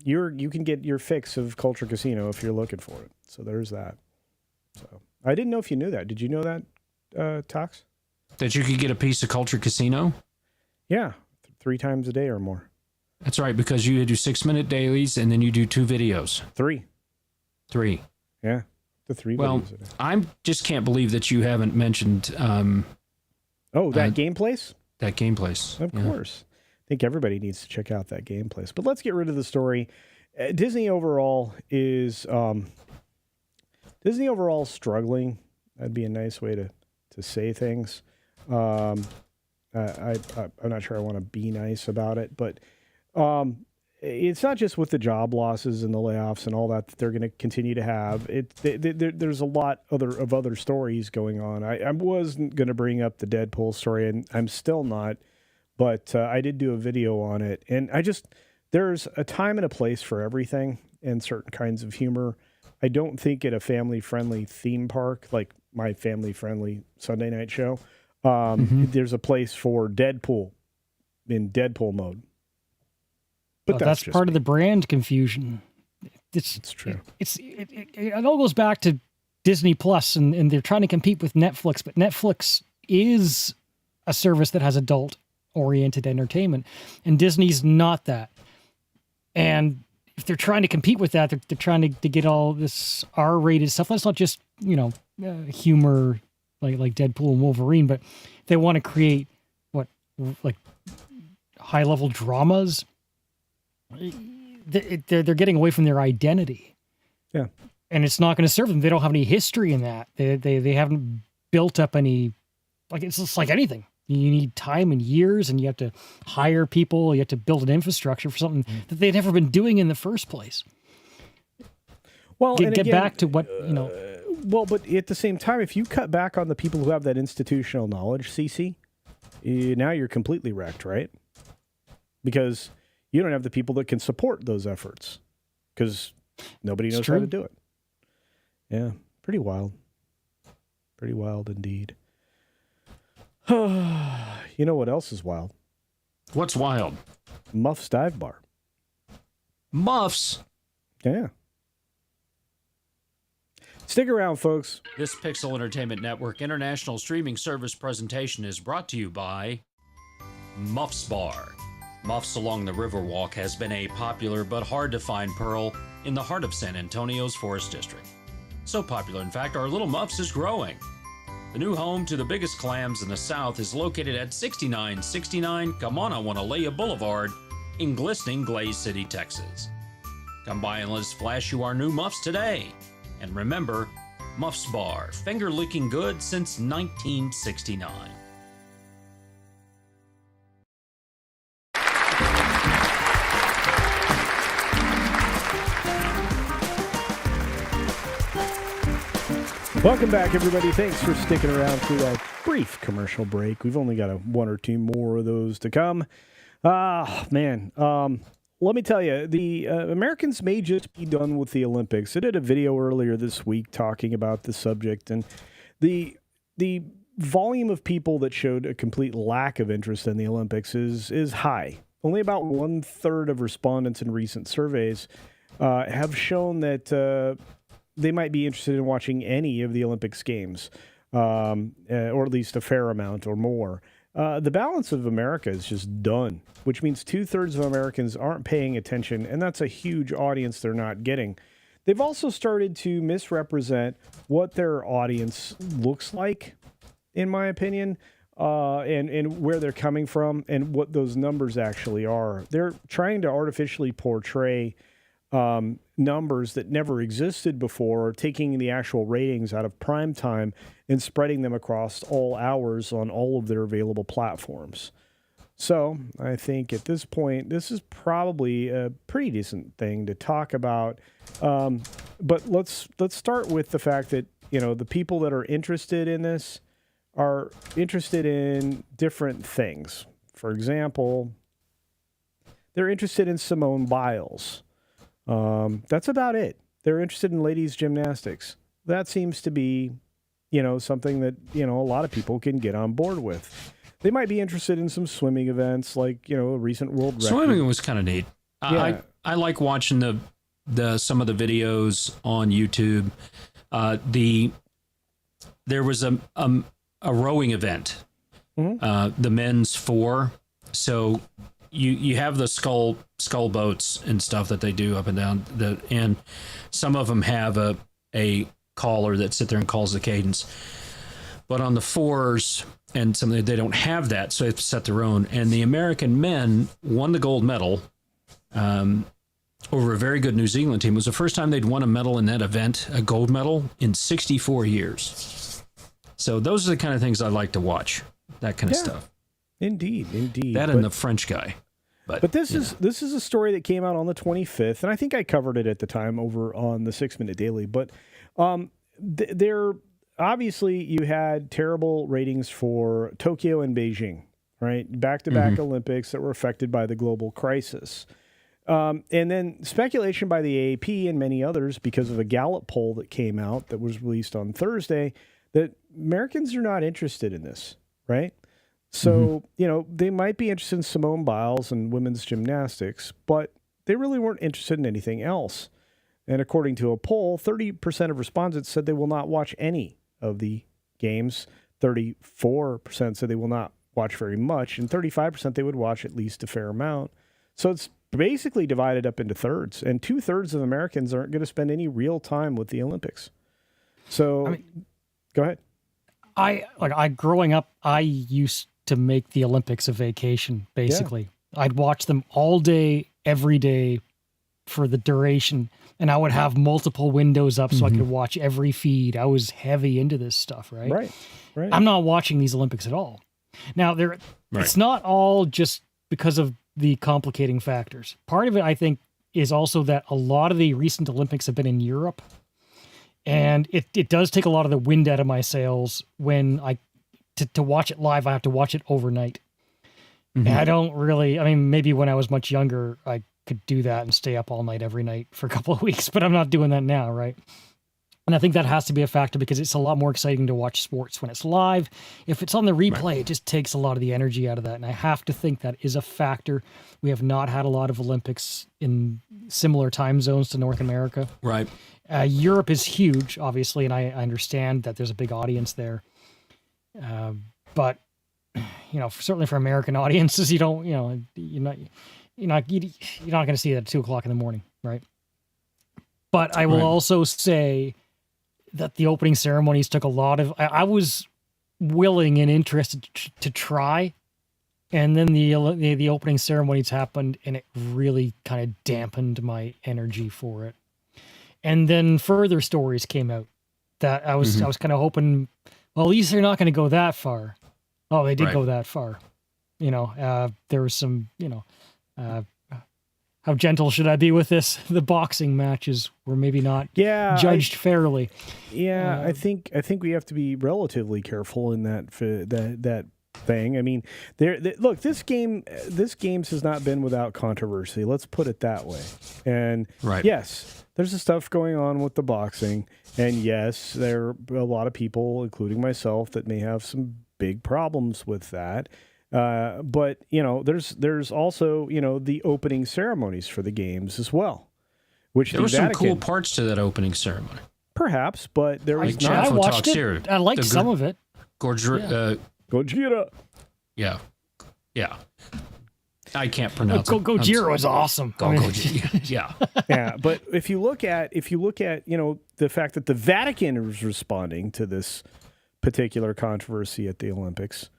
you can get your fix of Culture Casino if you're looking for it. So there's that. So I didn't know if you knew that. Did you know that, Tox? That you could get a piece of Culture Casino? Yeah, 3 times a day or more. That's right, because you do 6-minute dailies and then you do 2 videos. 3. Yeah, the 3 videos a day. I just can't believe that you haven't mentioned... that Game Place? That Game Place. Of course. I think everybody needs to check out that Game Place. But let's get rid of the story. Disney overall is... Disney overall struggling. That'd be a nice way to say things. I'm not sure I want to be nice about it, but it's not just with the job losses and the layoffs and all that they're going to continue to have. There's a lot of other stories going on. I wasn't going to bring up the Deadpool story, and I'm still not, but I did do a video on it, and there's a time and a place for everything and certain kinds of humor. I don't think at a family-friendly theme park, like my family-friendly Sunday night show, there's a place for Deadpool in Deadpool mode. But that's part of the brand confusion. It's true. It all goes back to Disney Plus, and they're trying to compete with Netflix, but Netflix is a service that has adult-oriented entertainment, and Disney's not that. And if they're trying to compete with that, they're trying to get all this R-rated stuff. That's not just, humor like Deadpool and Wolverine, but they want to create high-level dramas. They're getting away from their identity. Yeah. And it's not going to serve them. They don't have any history in that. They haven't built up any, it's just like anything. You need time and years, and you have to hire people. You have to build an infrastructure for something that they've never been doing in the first place. Well, get back to what, Well, but at the same time, if you cut back on the people who have that institutional knowledge, CC, now you're completely wrecked, right? Because you don't have the people that can support those efforts because nobody knows how to do it. Yeah, pretty wild. Pretty wild indeed. You know what else is wild? What's wild? Muff's Dive Bar. Muffs? Yeah. Stick around, folks. This Pixel Entertainment Network international streaming service presentation is brought to you by Muff's Bar. Muffs Along the Riverwalk has been a popular but hard-to-find pearl in the heart of San Antonio's Forest District. So popular, in fact, our Little Muffs is growing. The new home to the biggest clams in the South is located at 6969 Kamanawanalia Boulevard in glistening Glaze City, Texas. Come by and let us flash you our new Muffs today. And remember, Muff's Bar, finger-licking good since 1969. Welcome back, everybody. Thanks for sticking around through that brief commercial break. We've only got 1 or 2 more of those to come. Man. Let me tell you, the Americans may just be done with the Olympics. I did a video earlier this week talking about the subject, and the volume of people that showed a complete lack of interest in the Olympics is high. Only about 1/3 of respondents in recent surveys have shown that they might be interested in watching any of the Olympics games, or at least a fair amount or more. The balance of America is just done, which means 2/3 of Americans aren't paying attention, and that's a huge audience they're not getting. They've also started to misrepresent what their audience looks like, in my opinion, and where they're coming from and what those numbers actually are. They're trying to artificially portray numbers that never existed before, taking the actual ratings out of prime time and spreading them across all hours on all of their available platforms. So I think at this point, this is probably a pretty decent thing to talk about. But let's start with the fact that, the people that are interested in this are interested in different things. For example, they're interested in Simone Biles. That's about it. They're interested in ladies gymnastics. That seems to be, something that, a lot of people can get on board with. They might be interested in some swimming events, like, a recent world record. Swimming was kind of neat. Yeah. I like watching some of the videos on YouTube. There was a rowing event, the men's 4. So you have the skull boats and stuff that they do up and down, and some of them have a caller that sit there and calls the cadence. But on the 4s and some they don't have that, so they have to set their own. And the American men won the gold medal over a very good New Zealand team. It was the first time they'd won a medal in that event, a gold medal, in 64 years. So those are the kind of things I like to watch, that kind of stuff. Indeed. And the French guy. But this is a story that came out on the 25th, and I think I covered it at the time over on the 6 Minute Daily. But there obviously you had terrible ratings for Tokyo and Beijing, right? Back-to-back Olympics that were affected by the global crisis. And then speculation by the AAP and many others, because of a Gallup poll that came out that was released on Thursday, that Americans are not interested in this, right? So, they might be interested in Simone Biles and women's gymnastics, but they really weren't interested in anything else. And according to a poll, 30% of respondents said they will not watch any of the games. 34% said they will not watch very much, and 35% they would watch at least a fair amount. So it's basically divided up into thirds, and 2/3 of Americans aren't going to spend any real time with the Olympics. So, go ahead. Growing up, I used to make the Olympics a vacation, basically. Yeah. I'd watch them all day, every day for the duration, and I would have multiple windows up so I could watch every feed. I was heavy into this stuff, right? Right. I'm not watching these Olympics at all. Now, it's not all just because of the complicating factors. Part of it, I think, is also that a lot of the recent Olympics have been in Europe. And it does take a lot of the wind out of my sails when to watch it live. I have to watch it overnight. And I don't really, maybe when I was much younger, I could do that and stay up all night every night for a couple of weeks, but I'm not doing that now, right? And I think that has to be a factor because it's a lot more exciting to watch sports when it's live. If it's on the replay, it just takes a lot of the energy out of that. And I have to think that is a factor. We have not had a lot of Olympics in similar time zones to North America. Right. Europe is huge, obviously, and I understand that there's a big audience there. But certainly for American audiences, you're not going to see that at 2:00 in the morning, right? But I will also say that the opening ceremonies took a lot of. I was willing and interested to try, and then the opening ceremonies happened, and it really kind of dampened my energy for it. And then further stories came out that I was kind of hoping, well, at least they're not going to go that far. Oh, they did go that far. There was some, how gentle should I be with this? The boxing matches were maybe not judged fairly. Yeah, I think we have to be relatively careful in that thing. I mean, look, this games has not been without controversy. Let's put it that way. And yes, there's the stuff going on with the boxing, and yes, there are a lot of people, including myself, that may have some big problems with that. But there's also the opening ceremonies for the games as well, which there were some cool parts to that opening ceremony. Perhaps, but there was not. I watched it. Here. I liked some of it. Gojira. Yeah. I can't pronounce it. Gojira was awesome. Gojira. Yeah. Yeah, but if you look at the fact that the Vatican was responding to this particular controversy at the Olympics,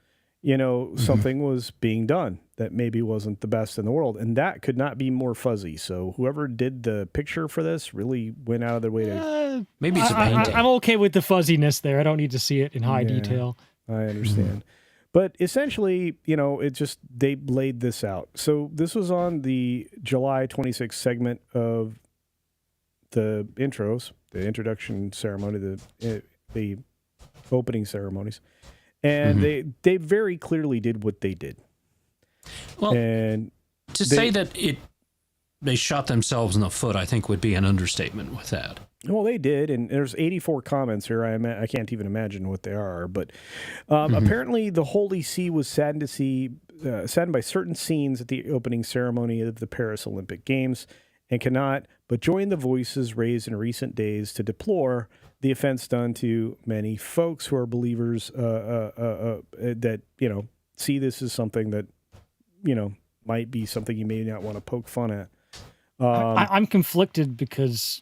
something was being done that maybe wasn't the best in the world, and that could not be more fuzzy. So whoever did the picture for this really went out of their way to. Maybe it's a painting. I'm okay with the fuzziness there. I don't need to see it in high detail. I understand. But essentially, they laid this out. So this was on the July 26th segment of the intros, the introduction ceremony, the opening ceremonies. And they very clearly did what they did. Well, and say that they shot themselves in the foot, I think would be an understatement with that. Well, they did, and there's 84 comments here. I can't even imagine what they are, but apparently the Holy See was saddened by certain scenes at the opening ceremony of the Paris Olympic Games, and cannot but join the voices raised in recent days to deplore the offense done to many folks who are believers that see this as something that might be something you may not want to poke fun at. I'm conflicted because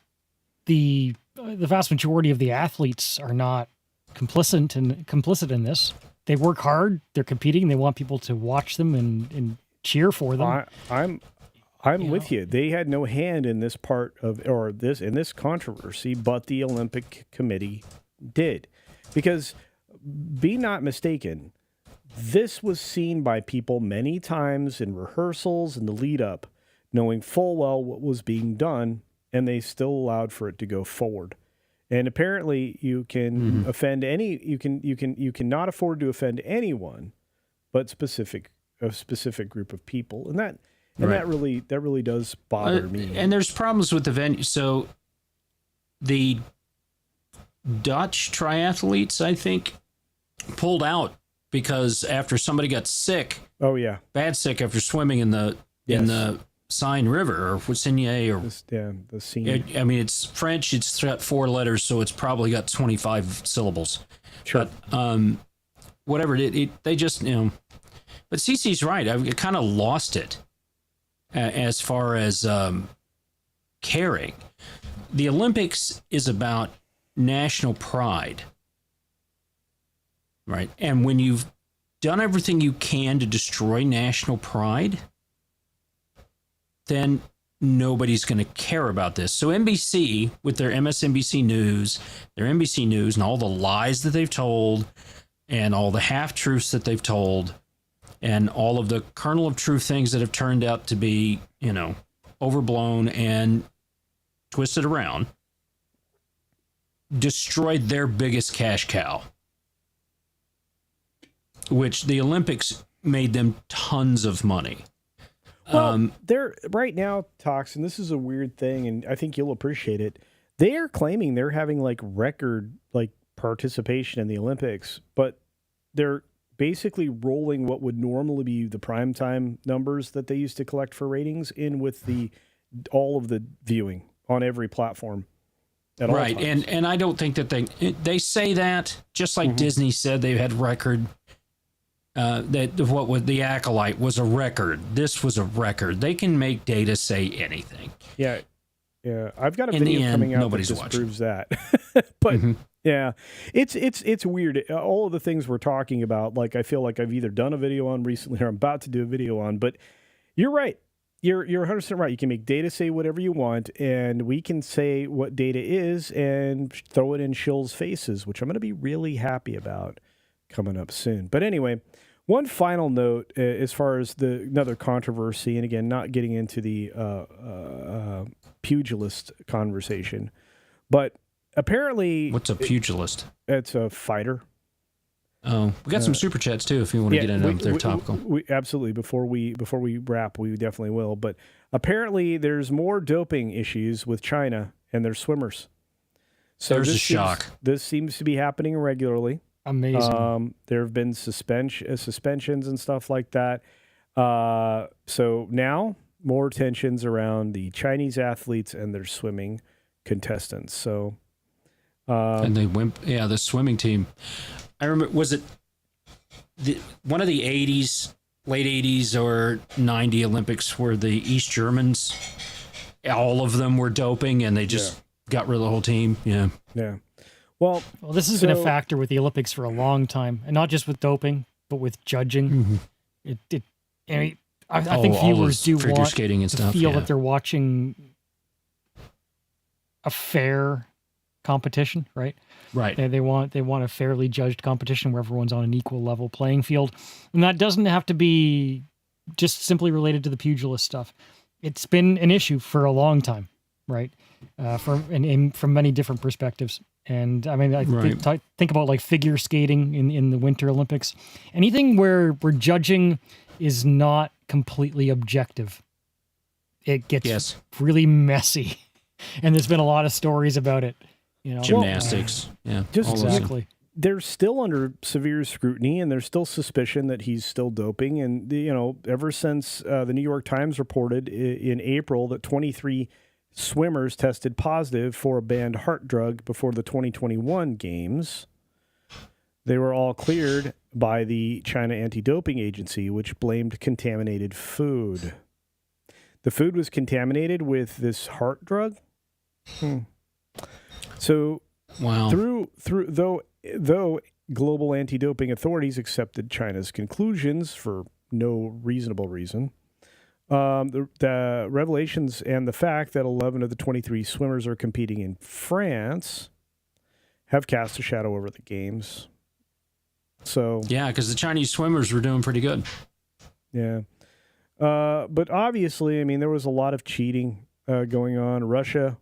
the vast majority of the athletes are not complicit in this. They work hard. They're competing. They want people to watch them and cheer for them. I'm with you. They had no hand in this part of in this controversy, but the Olympic Committee did, because be not mistaken, this was seen by people many times in rehearsals and the lead up, knowing full well what was being done, and they still allowed for it to go forward. And apparently, you can offend you cannot afford to offend anyone, but a specific group of people, and that really does bother me. And there's problems with the venue. So the Dutch triathletes, I think, pulled out because after somebody got sick. Oh yeah, bad sick after swimming in the Seine River or Seine or the Seine. I mean, it's French. It's got 4 letters, so it's probably got 25 syllables. Sure. But whatever they just But Cece's right. I kind of lost it as far as caring. The Olympics is about national pride, right? And when you've done everything you can to destroy national pride, then nobody's going to care about this. So NBC, with their MSNBC News, their NBC News, and all the lies that they've told, and all the half-truths that they've told, and all of the kernel of truth things that have turned out to be, overblown and twisted around, destroyed their biggest cash cow, which the Olympics made them tons of money. Well, they're right now, Tox, and this is a weird thing, and I think you'll appreciate it. They are claiming they're having record participation in the Olympics, but they're basically rolling what would normally be the primetime numbers that they used to collect for ratings in with all of the viewing on every platform. Right, and I don't think that they say that just like Disney said they had record. That what was the Acolyte was a record. This was a record. They can make data say anything. Yeah. I've got a video coming out that disproves that. But yeah, it's weird. All of the things we're talking about, I feel like I've either done a video on recently or I'm about to do a video on. But you're right. You're 100% right. You can make data say whatever you want, and we can say what data is and throw it in shills' faces, which I'm going to be really happy about coming up soon. But anyway, one final note as far as another controversy, and again, not getting into the pugilist conversation, but apparently... What's a pugilist? It's a fighter. Oh, we got some super chats too. If you want to get into them, they're topical. We absolutely. Before we wrap, we definitely will. But apparently, there's more doping issues with China and their swimmers. So there's a shock. This seems to be happening regularly. Amazing. There have been suspensions and stuff like that. So now more tensions around the Chinese athletes and their swimming contestants. So, and the swimming team. I remember, was it one of the 80s, late 80s or 90 Olympics where the East Germans, all of them were doping and they just got rid of the whole team? Yeah. Yeah. Well, this has been a factor with the Olympics for a long time, and not just with doping, but with judging. Mm-hmm. I think viewers do want skating and to feel that they're watching a fair competition, right? Right. They want a fairly judged competition where everyone's on an equal level playing field, and that doesn't have to be just simply related to the pugilist stuff. It's been an issue for a long time, right? From many different perspectives. And I mean, think about like figure skating in the Winter Olympics. Anything where judging is not completely objective, it gets really messy. And there's been a lot of stories about it. Gymnastics, just exactly. They're still under severe scrutiny, and there's still suspicion that he's still doping. And ever since the New York Times reported in April that 23 swimmers tested positive for a banned heart drug before the 2021 games, they were all cleared by the China Anti-Doping Agency, which blamed contaminated food. The food was contaminated with this heart drug. So, wow. Though global anti-doping authorities accepted China's conclusions for no reasonable reason, the revelations and the fact that 11 of the 23 swimmers are competing in France have cast a shadow over the games. So because the Chinese swimmers were doing pretty good. Yeah, but obviously, I mean, there was a lot of cheating going on. Russia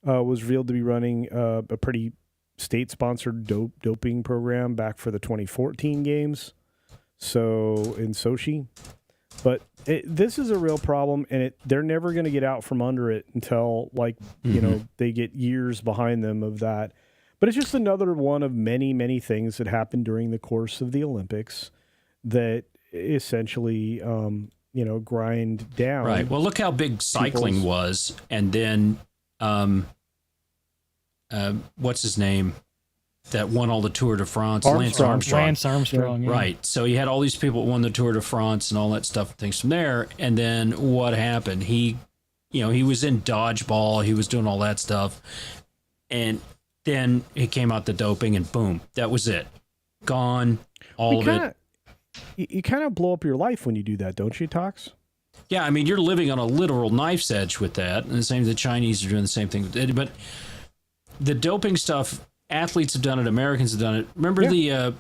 was revealed to be running a pretty state-sponsored doping program back for the 2014 games. So in Sochi. But this is a real problem, and they're never going to get out from under it until, they get years behind them of that. But it's just another one of many, many things that happened during the course of the Olympics that essentially, grind down. Right. Well, look how big cycling was, and then what's his name? That won all the Tour de France, Lance Armstrong. Yeah. Right. So you had all these people that won the Tour de France and all that stuff, things from there. And then what happened? He was in dodgeball. He was doing all that stuff. And then he came out the doping and boom, that was it. Gone. All of it. You kind of blow up your life when you do that, don't you, Tox? Yeah. I mean, you're living on a literal knife's edge with that. And the same, the Chinese are doing the same thing. But the doping stuff, athletes have done it. Americans have done it. Remember the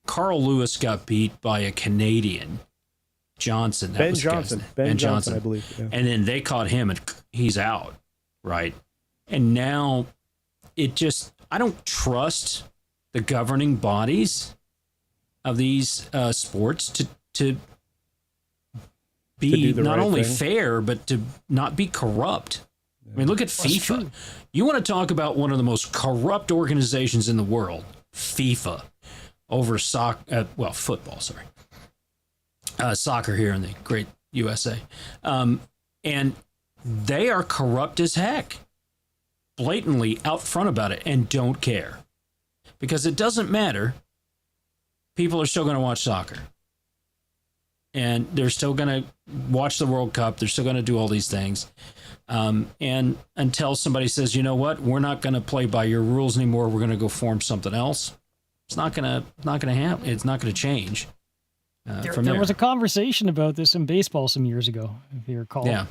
Carl Lewis got beat by a Canadian, Johnson. Ben Johnson, I believe. Yeah. And then they caught him, and he's out, right? And now I don't trust the governing bodies of these sports to be not only fair, but to not be corrupt. I mean, look at FIFA. You want to talk about one of the most corrupt organizations in the world, FIFA, over football, sorry. Soccer here in the great USA. And they are corrupt as heck, blatantly out front about it, and don't care. Because it doesn't matter. People are still going to watch soccer. And they're still going to watch the World Cup. They're still going to do all these things. And until somebody says, you know what, we're not going to play by your rules anymore. We're going to go form something else. It's not going to happen. It's not going to change. There was a conversation about this in baseball some years ago, if you recall. Yeah.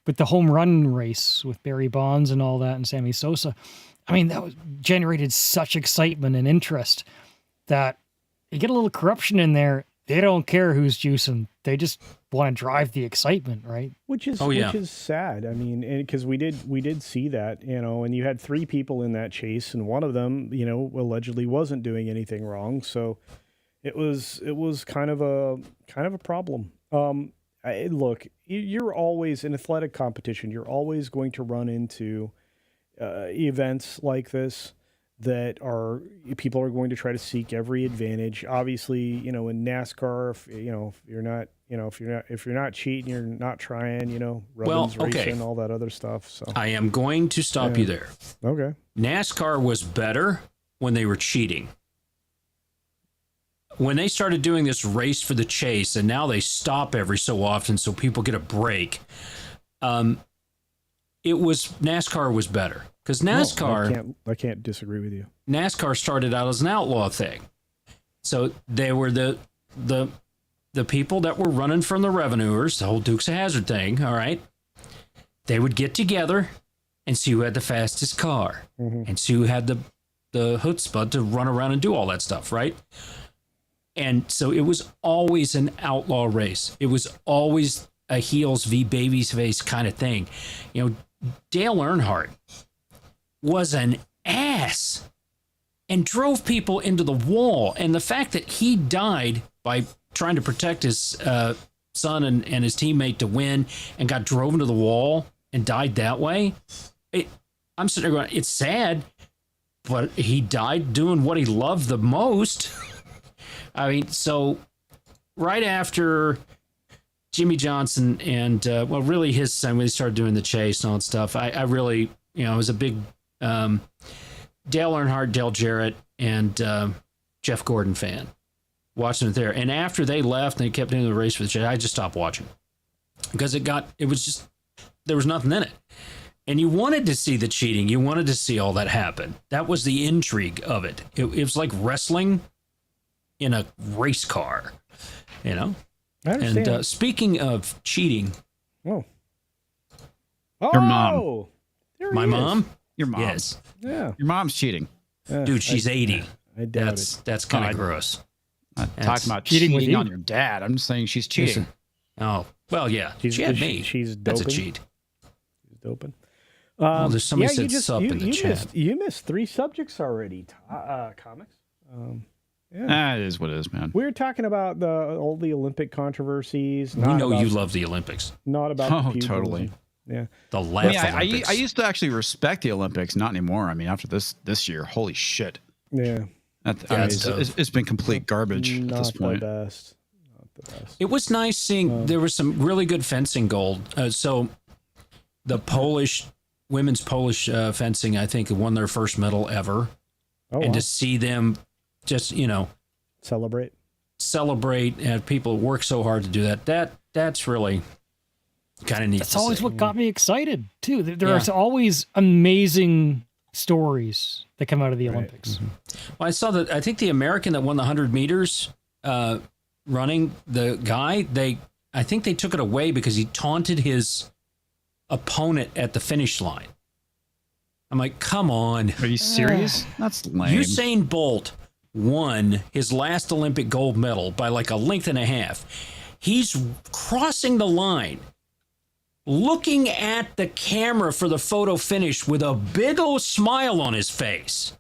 With the home run race with Barry Bonds and all that and Sammy Sosa. I mean, that generated such excitement and interest that you get a little corruption in there. They don't care who's juicing. They just want to drive the excitement, right? Which is sad. I mean, because we did see that, and you had 3 people in that chase, and one of them, allegedly wasn't doing anything wrong. So it was kind of a problem. Look, you're always in athletic competition. You're always going to run into events like this that people are going to try to seek every advantage. Obviously, in NASCAR, if you're not cheating, you're not trying. Rubbins racing, all that other stuff. So I am going to stop you there. Okay. NASCAR was better when they were cheating. When they started doing this race for the chase, and now they stop every so often so people get a break, NASCAR was better. Because NASCAR... I can't disagree with you. NASCAR started out as an outlaw thing. So they were the people that were running from the revenuers, the whole Dukes of Hazzard thing, all right? They would get together and see who had the fastest car, and see who had the chutzpah to run around and do all that stuff, right? And so it was always an outlaw race. It was always a heels v baby's face kind of thing. Dale Earnhardt was an ass and drove people into the wall. And the fact that he died by trying to protect his son and his teammate to win and got drove into the wall and died that way, I'm sitting there going, it's sad, but he died doing what he loved the most. I mean, so right after Jimmy Johnson and, really his son, when he started doing the chase and all that stuff, I really, was a big Dale Earnhardt, Dale Jarrett, and Jeff Gordon fan, watching it there. And after they left and they kept doing the race for the chase, I just stopped watching because there was nothing in it. And you wanted to see the cheating. You wanted to see all that happen. That was the intrigue of it. It was like wrestling in a race car, I understand. And speaking of cheating, your mom. My mom? Your mom. Yes. Yeah. Your mom's cheating. Dude, she's 80. I doubt it. That's kind of gross. I'm talking about cheating on your dad. I'm just saying she's cheating. Oh, well, yeah. She had me. She's doping. That's a cheat. She's doping. Well, there's somebody said sup in the chat. You missed 3 subjects already, Comics. It is what it is, man. We were talking about all the Olympic controversies. We know you love the Olympics. Not about the totally. Yeah. The last Olympics. I used to actually respect the Olympics, not anymore. I mean, after this year, holy shit. Yeah. It's been complete garbage at this point. Not the best. It was nice seeing there was some really good fencing gold. So the women's Polish fencing, I think, won their first medal ever. To see them just, celebrate, and people work so hard to do that's really kind of neat. That's always what got me excited too. There are always amazing stories that come out of the Olympics. Well, I saw that. I think the American that won the 100 meters running, the guy, I think they took it away because he taunted his opponent at the finish line. I'm like, come on. Are you serious? That's lame. Usain Bolt won his last Olympic gold medal by like a length and a half. He's crossing the line, looking at the camera for the photo finish with a big old smile on his face.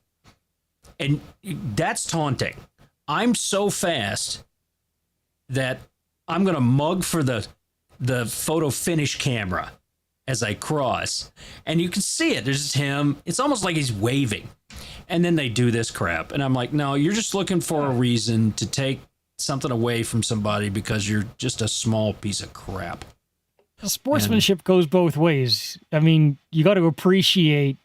And that's taunting. I'm so fast that I'm going to mug for the photo finish camera as I cross. And you can see it. There's just him. It's almost like he's waving. And then they do this crap. And I'm like, no, you're just looking for a reason to take something away from somebody because you're just a small piece of crap. Sportsmanship goes both ways. I mean, you got to appreciate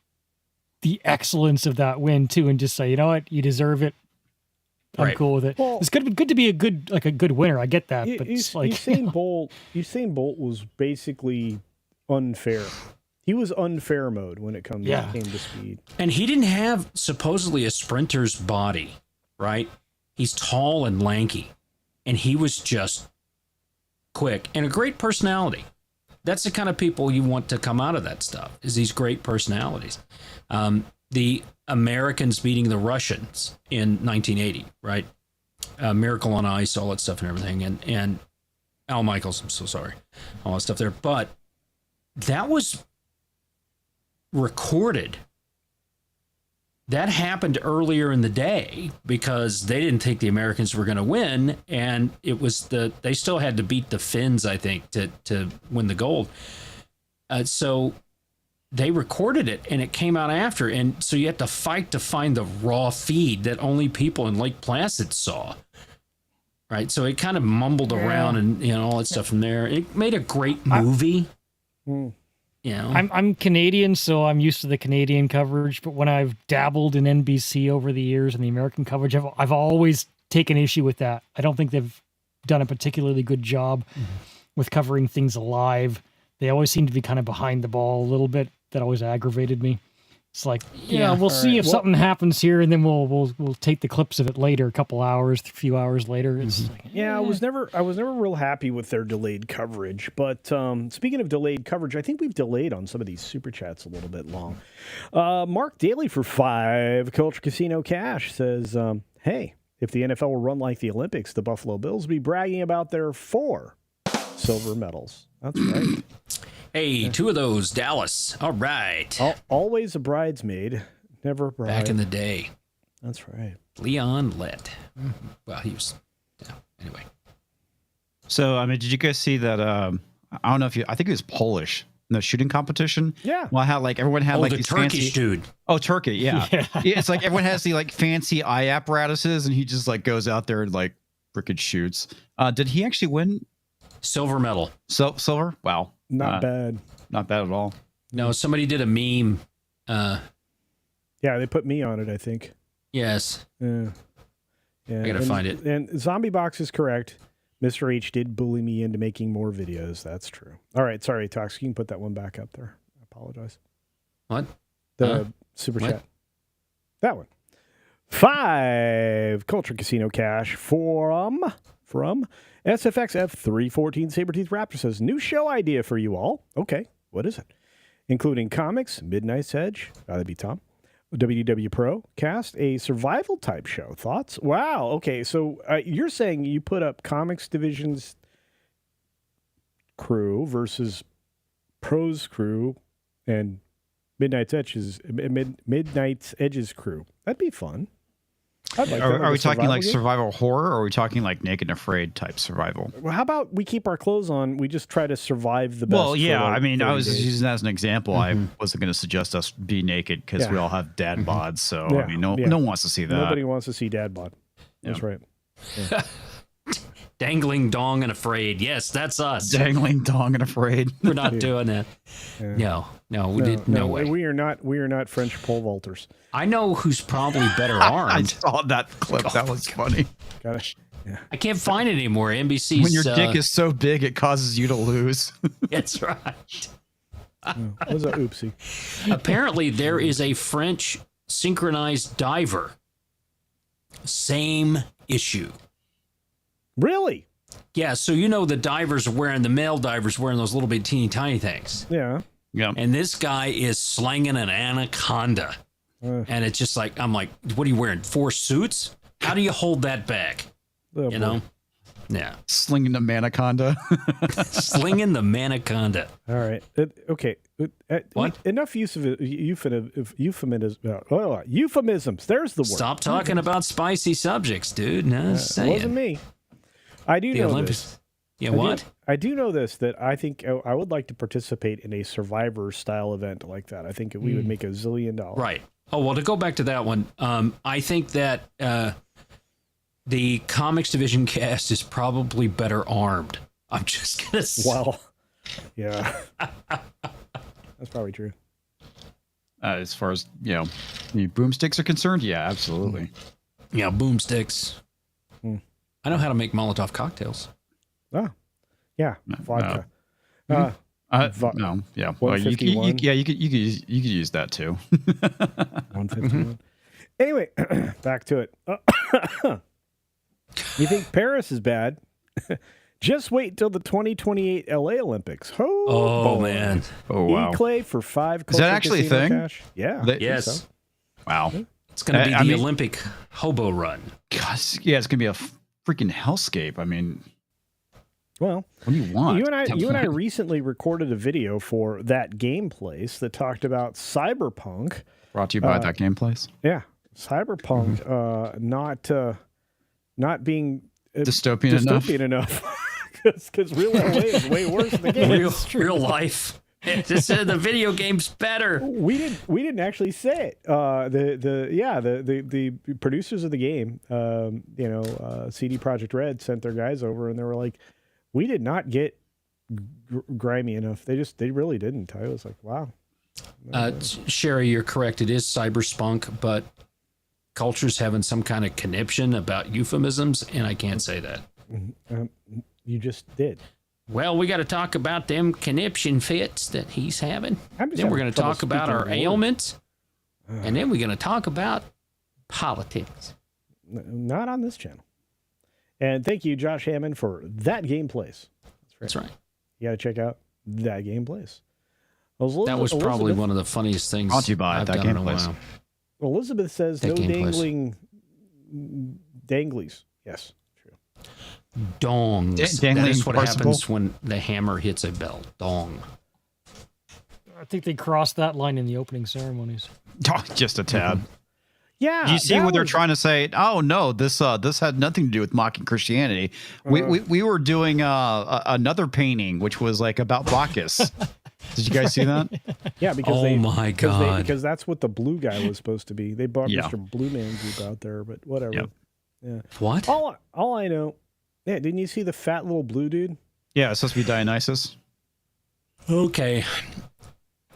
the excellence of that win too, and just say, you know what, you deserve it. I'm cool with it. Well, it's good to be a good winner. I get that, but it's like Usain Bolt was basically unfair. He was unfair mode when it came to speed. And he didn't have supposedly a sprinter's body, right? He's tall and lanky, and he was just quick and a great personality. That's the kind of people you want to come out of that stuff, is these great personalities. The Americans beating the Russians in 1980, right? Miracle on Ice, all that stuff and everything. And Al Michaels, I'm so sorry. All that stuff there. But that was recorded. That happened earlier in the day because they didn't think the Americans were going to win, and it was they still had to beat the Finns, I think, to win the gold. So they recorded it, and it came out after, and so you had to fight to find the raw feed that only people in Lake Placid saw. Right, so it kind of mumbled around and all that stuff from there. It made a great movie. I'm Canadian, so I'm used to the Canadian coverage. But when I've dabbled in NBC over the years and the American coverage, I've always taken issue with that. I don't think they've done a particularly good job with covering things live. They always seem to be kind of behind the ball a little bit. That always aggravated me. It's like, we'll see if something happens here, and then we'll take the clips of it later, a few hours later. It's like, I was never real happy with their delayed coverage. But speaking of delayed coverage, I think we've delayed on some of these super chats a little bit long. Mark Daly for 5 Culture Casino Cash says, "Hey, if the NFL will run like the Olympics, the Buffalo Bills will be bragging about their 4 silver medals." That's right. Hey, 2 of those, Dallas. All right. Always a bridesmaid, never a bride. Back in the day. That's right. Leon Lett. Well, he was, anyway. So, I mean, did you guys see that? I don't know if I think it was Polish in the shooting competition. Yeah. Well, how everyone had the these Turkish fancy dude. Oh, Turkey, yeah. It's like everyone has the fancy eye apparatuses, and he just goes out there and freaking shoots. Did he actually win? Silver medal. Silver? Wow. Not bad. Not bad at all. No, somebody did a meme. Yeah, they put me on it, I think. Yes. Yeah. I gotta find it. And Zombie Box is correct. Mr. H did bully me into making more videos. That's true. All right, sorry, Tox. You can put that one back up there. I apologize. What? The super chat. That one. 5 Culture Casino Cash from SFXF 314 Sabretooth Raptor says, "New show idea for you all." Okay, what is it? "Including comics, Midnight's Edge," that'd be Tom, WDW Pro, cast a survival type show. Thoughts? Wow. Okay, so you're saying you put up Comix Division's crew versus Pro's crew and Midnight's Edge's crew. That'd be fun. Are we talking survival horror, or are we talking Naked and Afraid type survival? Well, how about we keep our clothes on? We just try to survive the best. Well, yeah. I mean, I was just using that as an example. I wasn't going to suggest us be naked because we all have dad bods. So I mean, no one wants to see that. Nobody wants to see dad bod. That's right. Yeah. Dangling dong and afraid. Yes, that's us. Dangling dong and afraid. We're not doing that. Yeah. No, no way. We are not French pole vaulters. I know who's probably better armed. I saw that clip. That was funny. Got it. Yeah. I can't find it anymore. NBC's. When your dick is so big, it causes you to lose. That's right. That was a oopsie. Apparently, there is a French synchronized diver. Same issue. Really? Yeah, so the male divers wearing those little bit teeny tiny things. Yeah. Yeah. And this guy is slinging an anaconda. And it's just I'm like, what are you wearing? 4 suits? How do you hold that back? Oh, you know? Yeah. Slinging the manaconda. Slinging the manaconda. All right. Okay. What? Enough use of euphemisms. There's the word. Stop talking about spicy subjects, dude. No, It wasn't me. I do know this. Yeah, what? I do know this, that I think I would like to participate in a Survivor-style event like that. I think we would make $1 zillion. Right. Oh, well, to go back to that one, I think that the Comix Division cast is probably better armed. I'm just going to say. Well, yeah. That's probably true. As far as, broomsticks are concerned, yeah, absolutely. Yeah, boomsticks. I know how to make Molotov cocktails. Oh, yeah, vodka. No, yeah. Well, you could use that too. 151. Anyway, back to it. You think Paris is bad? Just wait till the 2028 LA Olympics. Oh man. Oh wow. E-Clay for 5. Is that actually a thing? Cash? Yeah. Yes. So. Wow. It's going to be the Olympic hobo run. Gosh, yeah, it's going to be a freaking hellscape. I mean, Well, what do you want? You and I recently recorded a video for That Game Place that talked about Cyberpunk. Brought to you by That Game Place. Yeah, Cyberpunk not being dystopian enough. Because real LA is way worse than the game. Real life. This the video game's better. We didn't actually say it. The producers of the game, CD Projekt Red sent their guys over and they were like, we did not get grimy enough. They really didn't. I was like, wow. Sherry, you're correct. It is cyberspunk, but Culture's having some kind of conniption about euphemisms, and I can't say that. You just did. Well, we got to talk about them conniption fits that he's having. Then we're going to talk about our ailments. And then we're going to talk about politics. Not on this channel. And thank you, Josh Hammond, for That Game Place. That's right. You got to check out That Game Place. That was probably one of the funniest things I've done in a while. Elizabeth says no dangling danglies. Yes, true. Dongs. That's what happens when the hammer hits a bell. Dong. I think they crossed that line in the opening ceremonies. Oh, just a tad. Yeah. You see what they're trying to say? Oh no, this had nothing to do with mocking Christianity. We were doing another painting which was like about Bacchus. Did you guys see that? Yeah, because my God. because that's what the blue guy was supposed to be. They brought Mr. Blue Man Group out there, but whatever. Yep. Yeah. What? All I know. Yeah, didn't you see the fat little blue dude? Yeah, it's supposed to be Dionysus. Okay.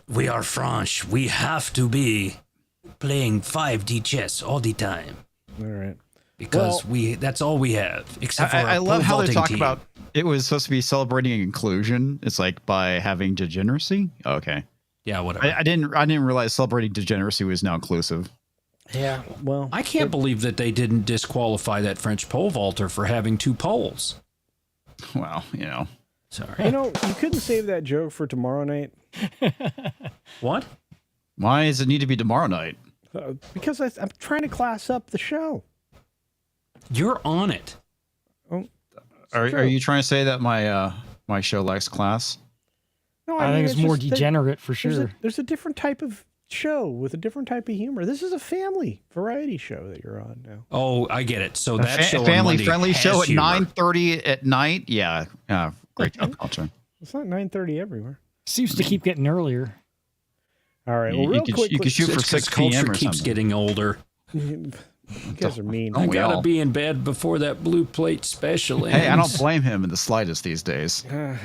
We are French. We have to be playing 5D chess all the time. All right. Because that's all we have. Except for I love how they talk team. about it was supposed to be celebrating inclusion. It's like by having degeneracy. Okay. Yeah, whatever. I didn't realize celebrating degeneracy was now inclusive. Yeah, well, I can't believe that they didn't disqualify that French pole vaulter for having 2 poles. Well, Sorry. You couldn't save that joke for tomorrow night. What? Why does it need to be tomorrow night? Because I'm trying to class up the show. You're on it. Oh, are you trying to say that my show lacks class? No, I think it's more degenerate for sure. There's a different type of show with a different type of humor. This is a family variety show that you're on now. Oh, I get it. So that show family-friendly show at humor. 9:30 at night. Yeah, great job, Culture. It's not 9:30 everywhere. Seems to keep getting earlier. All right. Well, real quick, you could shoot for 6 p.m. Culture or keeps something. getting older. You guys are mean. I gotta be in bed before that blue plate special ends. Hey, I don't blame him in the slightest these days. Yeah.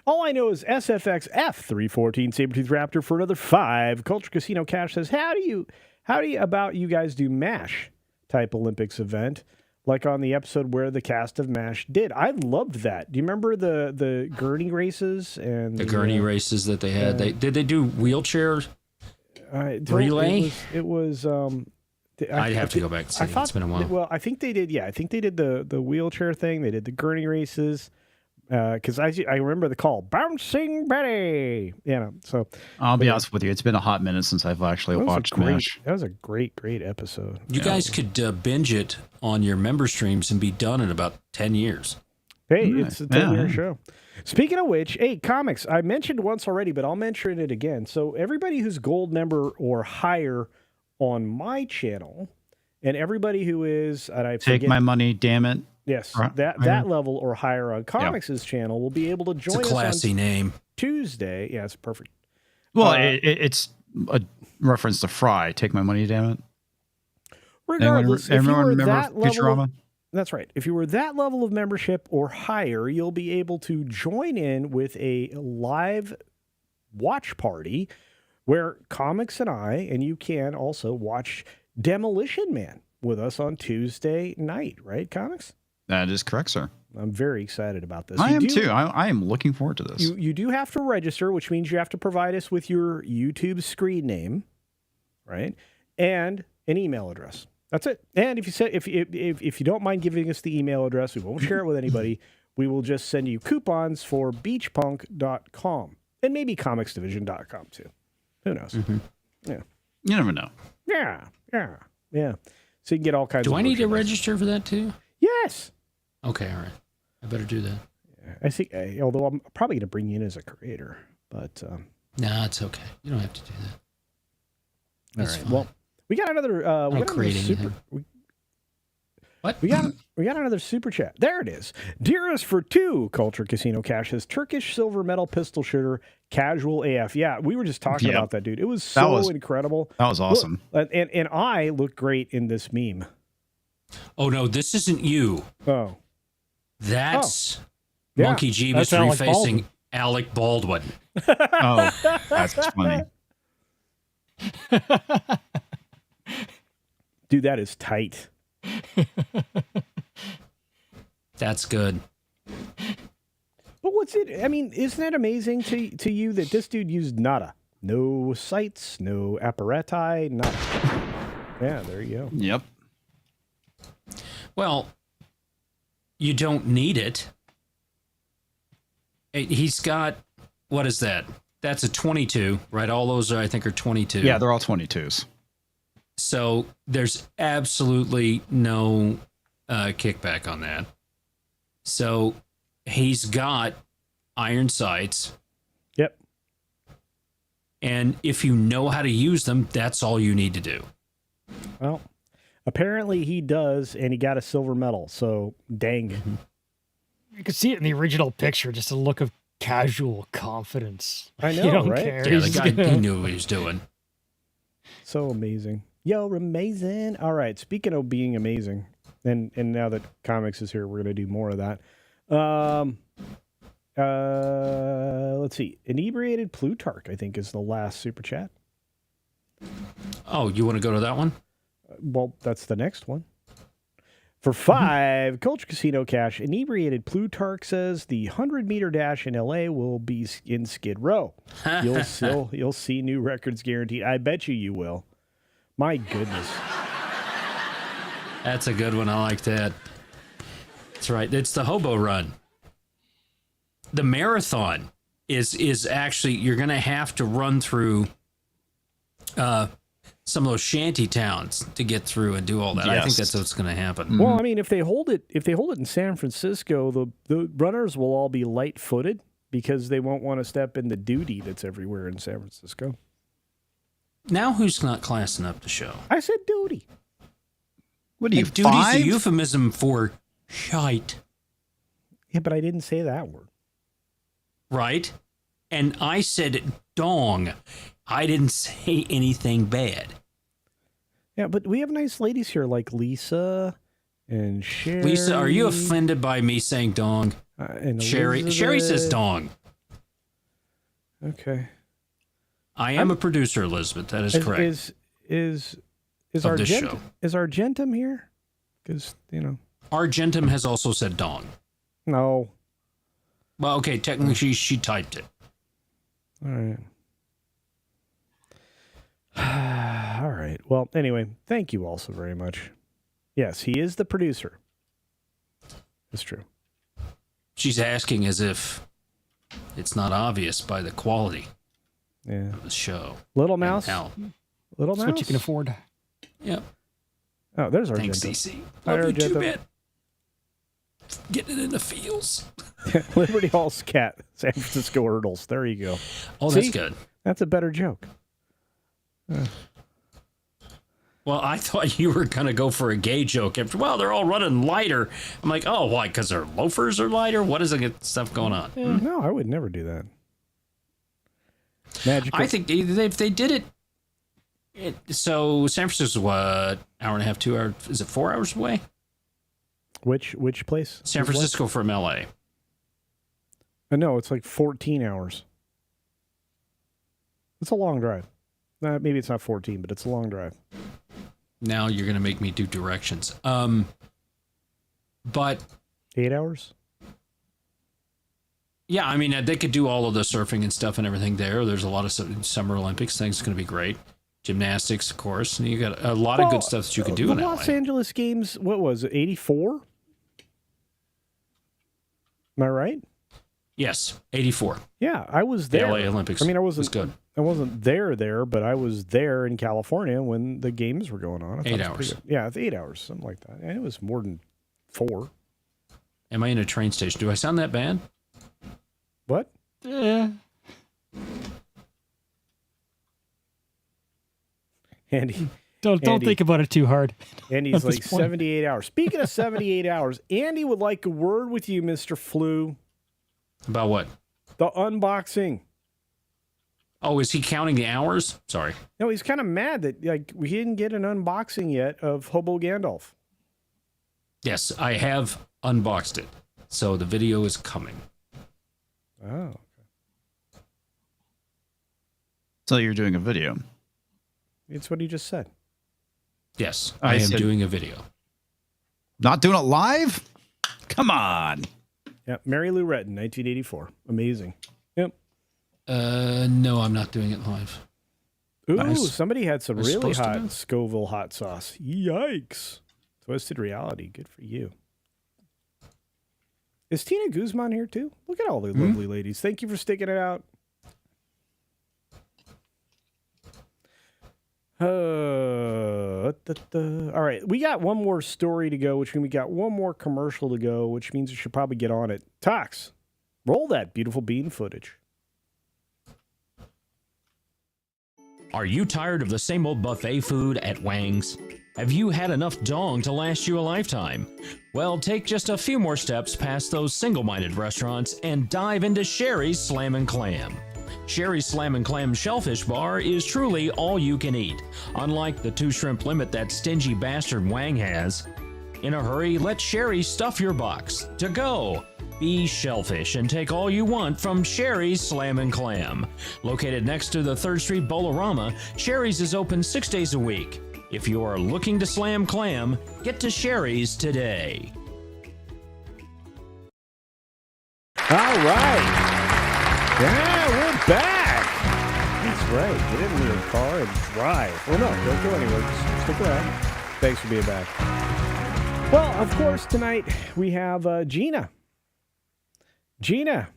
All I know is SFX F314 Sabretooth Raptor for another 5. Culture Casino Cash says, how do you about you guys do MASH type Olympics event like on the episode where the cast of MASH did? I loved that. Do you remember the gurney races and the gurney races that they had? Did they do wheelchair relay? It was I'd have to go back and see. It's been a while. Well, I think they did. Yeah, I think they did the wheelchair thing. They did the gurney races. Because I remember the call, Bouncing Betty. So I'll be honest with you, it's been a hot minute since I've actually watched MASH. That was a great episode. You guys could binge it on your member streams and be done in about 10 years. Hey, it's a 10-year show. Speaking of which, hey, Comix, I mentioned once already, but I'll mention it again. So everybody who's gold member or higher on my channel, and everybody who is, and I Take my money, damn it. Yes, that level or higher on Comix's channel will be able to join us. It's a classy name. Tuesday. Yeah, it's perfect. Well, it's a reference to Fry. Take my money, damn it. Regardless, if you were that level, Futurama? That's right. If you were that level of membership or higher, you'll be able to join in with a live watch party where Comix and you can also watch Demolition Man with us on Tuesday night, right, Comix? That is correct, sir. I'm very excited about this. I am too. I am looking forward to this. You do have to register, which means you have to provide us with your YouTube screen name, right, and an email address. That's it. And if you don't mind giving us the email address, we won't share it with anybody. We will just send you coupons for beachpunk.com and maybe comixdivision.com too. Who knows? Mm-hmm. Yeah. You never know. Yeah. So you can get all kinds of. Do I need to register for that too? Yes. Okay, all right. I better do that. I think, although I'm probably going to bring you in as a creator, but Nah, it's okay. You don't have to do that. all That's right. fine. Well, we got another. We don't got another create super. anything. What? We got another super chat. There it is. Dearest for 2 Culture Casino Caches, Turkish silver medal pistol shooter, casual AF. Yeah, we were just talking about that, dude. It was so incredible. That was awesome. Look, and I look great in this meme. Oh no, this isn't you. Oh, That's yeah. Monkey Jeebus That's Alec refacing Alec Baldwin. Oh, that's funny. Dude, that is tight. That's good. But what's it? I mean, isn't that amazing to you that this dude used nada? No sights, no apparati, nada. Yeah, there you go. Yep. Well, you don't need it. He's got, what is that? That's a 22, right? All those, I think, are 22. Yeah, they're all 22s. So there's absolutely no kickback on that. So he's got iron sights. Yep. And if you know how to use them, that's all you need to do. Well, apparently he does, and he got a silver medal. So dang. You could see it in the original picture, just a look of casual confidence. I know, You don't right? care. Yeah, the He's guy, gonna- he knew what he was doing. So amazing. You're amazing. All right. Speaking of being amazing, and now that Comix is here, we're going to do more of that. Let's see. Inebriated Plutarch, I think, is the last super chat. Oh, you want to go to that one? Well, that's the next one. For 5, Culture Casino Cash, Inebriated Plutarch says the 100-meter dash in LA will be in Skid Row. You'll see new records guaranteed. I bet you will. My goodness. That's a good one. I like that. That's right. It's the hobo run. The marathon is actually, you're going to have to run through some of those shanty towns to get through and do all that. I think Yes. that's what's going to happen. Well, I mean, if they hold it in San Francisco, the runners will all be light-footed because they won't want to step in the duty that's everywhere in San Francisco. Now who's not classing up the show? I said duty. What are you, Duty's 5? a euphemism for shite, Yeah, but I didn't say that word. right? And I said dong. I didn't say anything bad. Yeah, but we have nice ladies here like Lisa and Sherry. Lisa, are you offended by me saying dong? And Sherry Elizabeth. says dong. Okay. I am a producer, Elizabeth. That is correct. Is Of this show. Is Argentum here? Because Argentum has also said dong. no. Well, okay, technically she typed it. All right. All right. Well, anyway, thank you all so very much. Yes, he is the producer. It's true. She's asking as if it's not obvious by the quality Yeah. of the show. Little And Mouse. how- Little That's Mouse. what you can afford. Yep. Oh, there's Thanks, Argentum. CC. Hi, Love you too, Argentum. man. Getting it in the fields. Liberty Hall's cat, San Francisco Hurdles. There you go. Oh, that's See? good. That's a better joke. Well, I thought you were going to go for a gay joke. After, well, they're all running lighter. I'm like, oh, why? Because their loafers are lighter? What is the stuff going on? No, I would never do that. Magical. I think if they did it, so San Francisco's what, hour and a half, 2 hours? Is it 4 hours away? Which place? San Francisco from LA. No, it's like 14 hours. It's a long drive. Maybe it's not 14, but it's a long drive. Now you're going to make me do directions. But 8 hours? yeah, I mean, they could do all of the surfing and stuff and everything there. There's a lot of Summer Olympics things. It's going to be great. Gymnastics, of course. And you got a lot of good stuff that you could do the in LA. Los Angeles Games, what was it, 84? Am I right? Yes, 84. Yeah, I was The there. LA Olympics. I mean, was good. I wasn't there, but I was there in California when the games were going on. I thought 8 it was pretty hours. good. Yeah, it's 8 hours, something like that. And it was more than 4. Am I in a train station? Do I sound that bad? What? Andy. Don't think about it too hard. Andy's like 78 hours. Speaking of 78 hours, Andy would like a word with you, Mr. Flu. About what? The unboxing. Oh, is he counting the hours? Sorry. No, he's kind of mad that we didn't get an unboxing yet of Hobo Gandalf. Yes, I have unboxed it. So the video is coming. Oh. So you're doing a video. It's what he just said. Yes, I am doing a video. Not doing it live? Come on. Yeah, Mary Lou Retton, 1984. Amazing. Yep. No, I'm not doing it live. Ooh, Nice. somebody had some Was really supposed to hot be. Scoville hot sauce. Yikes. Twisted Reality. Good for you. Is Tina Guzman here too? Look at all the lovely ladies. Thank you for sticking it out. All right, we got one more story to go, which means we got one more commercial to go, which means we should probably get on it. Tox, roll that beautiful bean footage. Are you tired of the same old buffet food at Wang's? Have you had enough dong to last you a lifetime? Well, take just a few more steps past those single-minded restaurants and dive into Sherry's Slam & Clam. Sherry's Slam & Clam Shellfish Bar is truly all you can eat, unlike the 2 shrimp limit that stingy bastard Wang has. In a hurry, let Sherry stuff your box. To go! Be shellfish and take all you want from Sherry's Slam & Clam. Located next to the 3rd Street Bolorama, Sherry's is open 6 days a week. If you are looking to slam clam, get to Sherry's today. All right. Yeah, we're back. That's right. Get in your car and drive. Well, no, don't go anywhere. Just stick around. Thanks for being back. Well, of course, tonight we have Gina. Gina.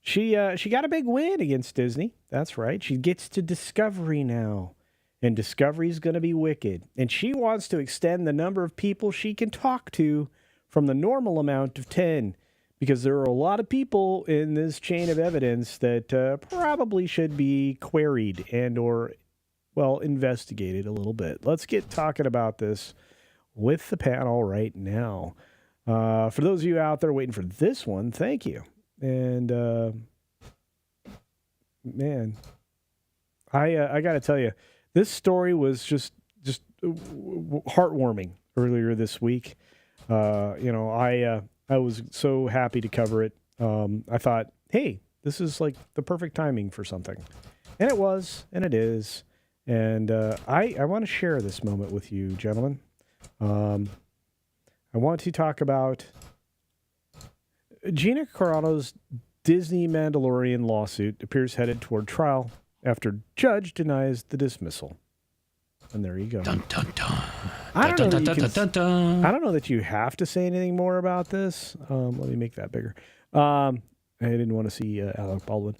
She got a big win against Disney. That's right. She gets to Discovery now. And Discovery's going to be wicked. And she wants to extend the number of people she can talk to from the normal amount of 10. Because there are a lot of people in this chain of evidence that probably should be queried and or, well, investigated a little bit. Let's get talking about this with the panel right now. For those of you out there waiting for this one, thank you. And, man, I got to tell you, this story was just heartwarming earlier this week. I was so happy to cover it. I thought, hey, this is like the perfect timing for something. And it was, and it is. And I want to share this moment with you, gentlemen. I want to talk about Gina Carano's Disney Mandalorian lawsuit appears headed toward trial after judge denies the dismissal. And there you go. Dun, dun, dun. I don't know Dun, dun, dun, dun. I don't know that you have to say anything more about this. Let me make that bigger. I didn't want to see Alec Baldwin.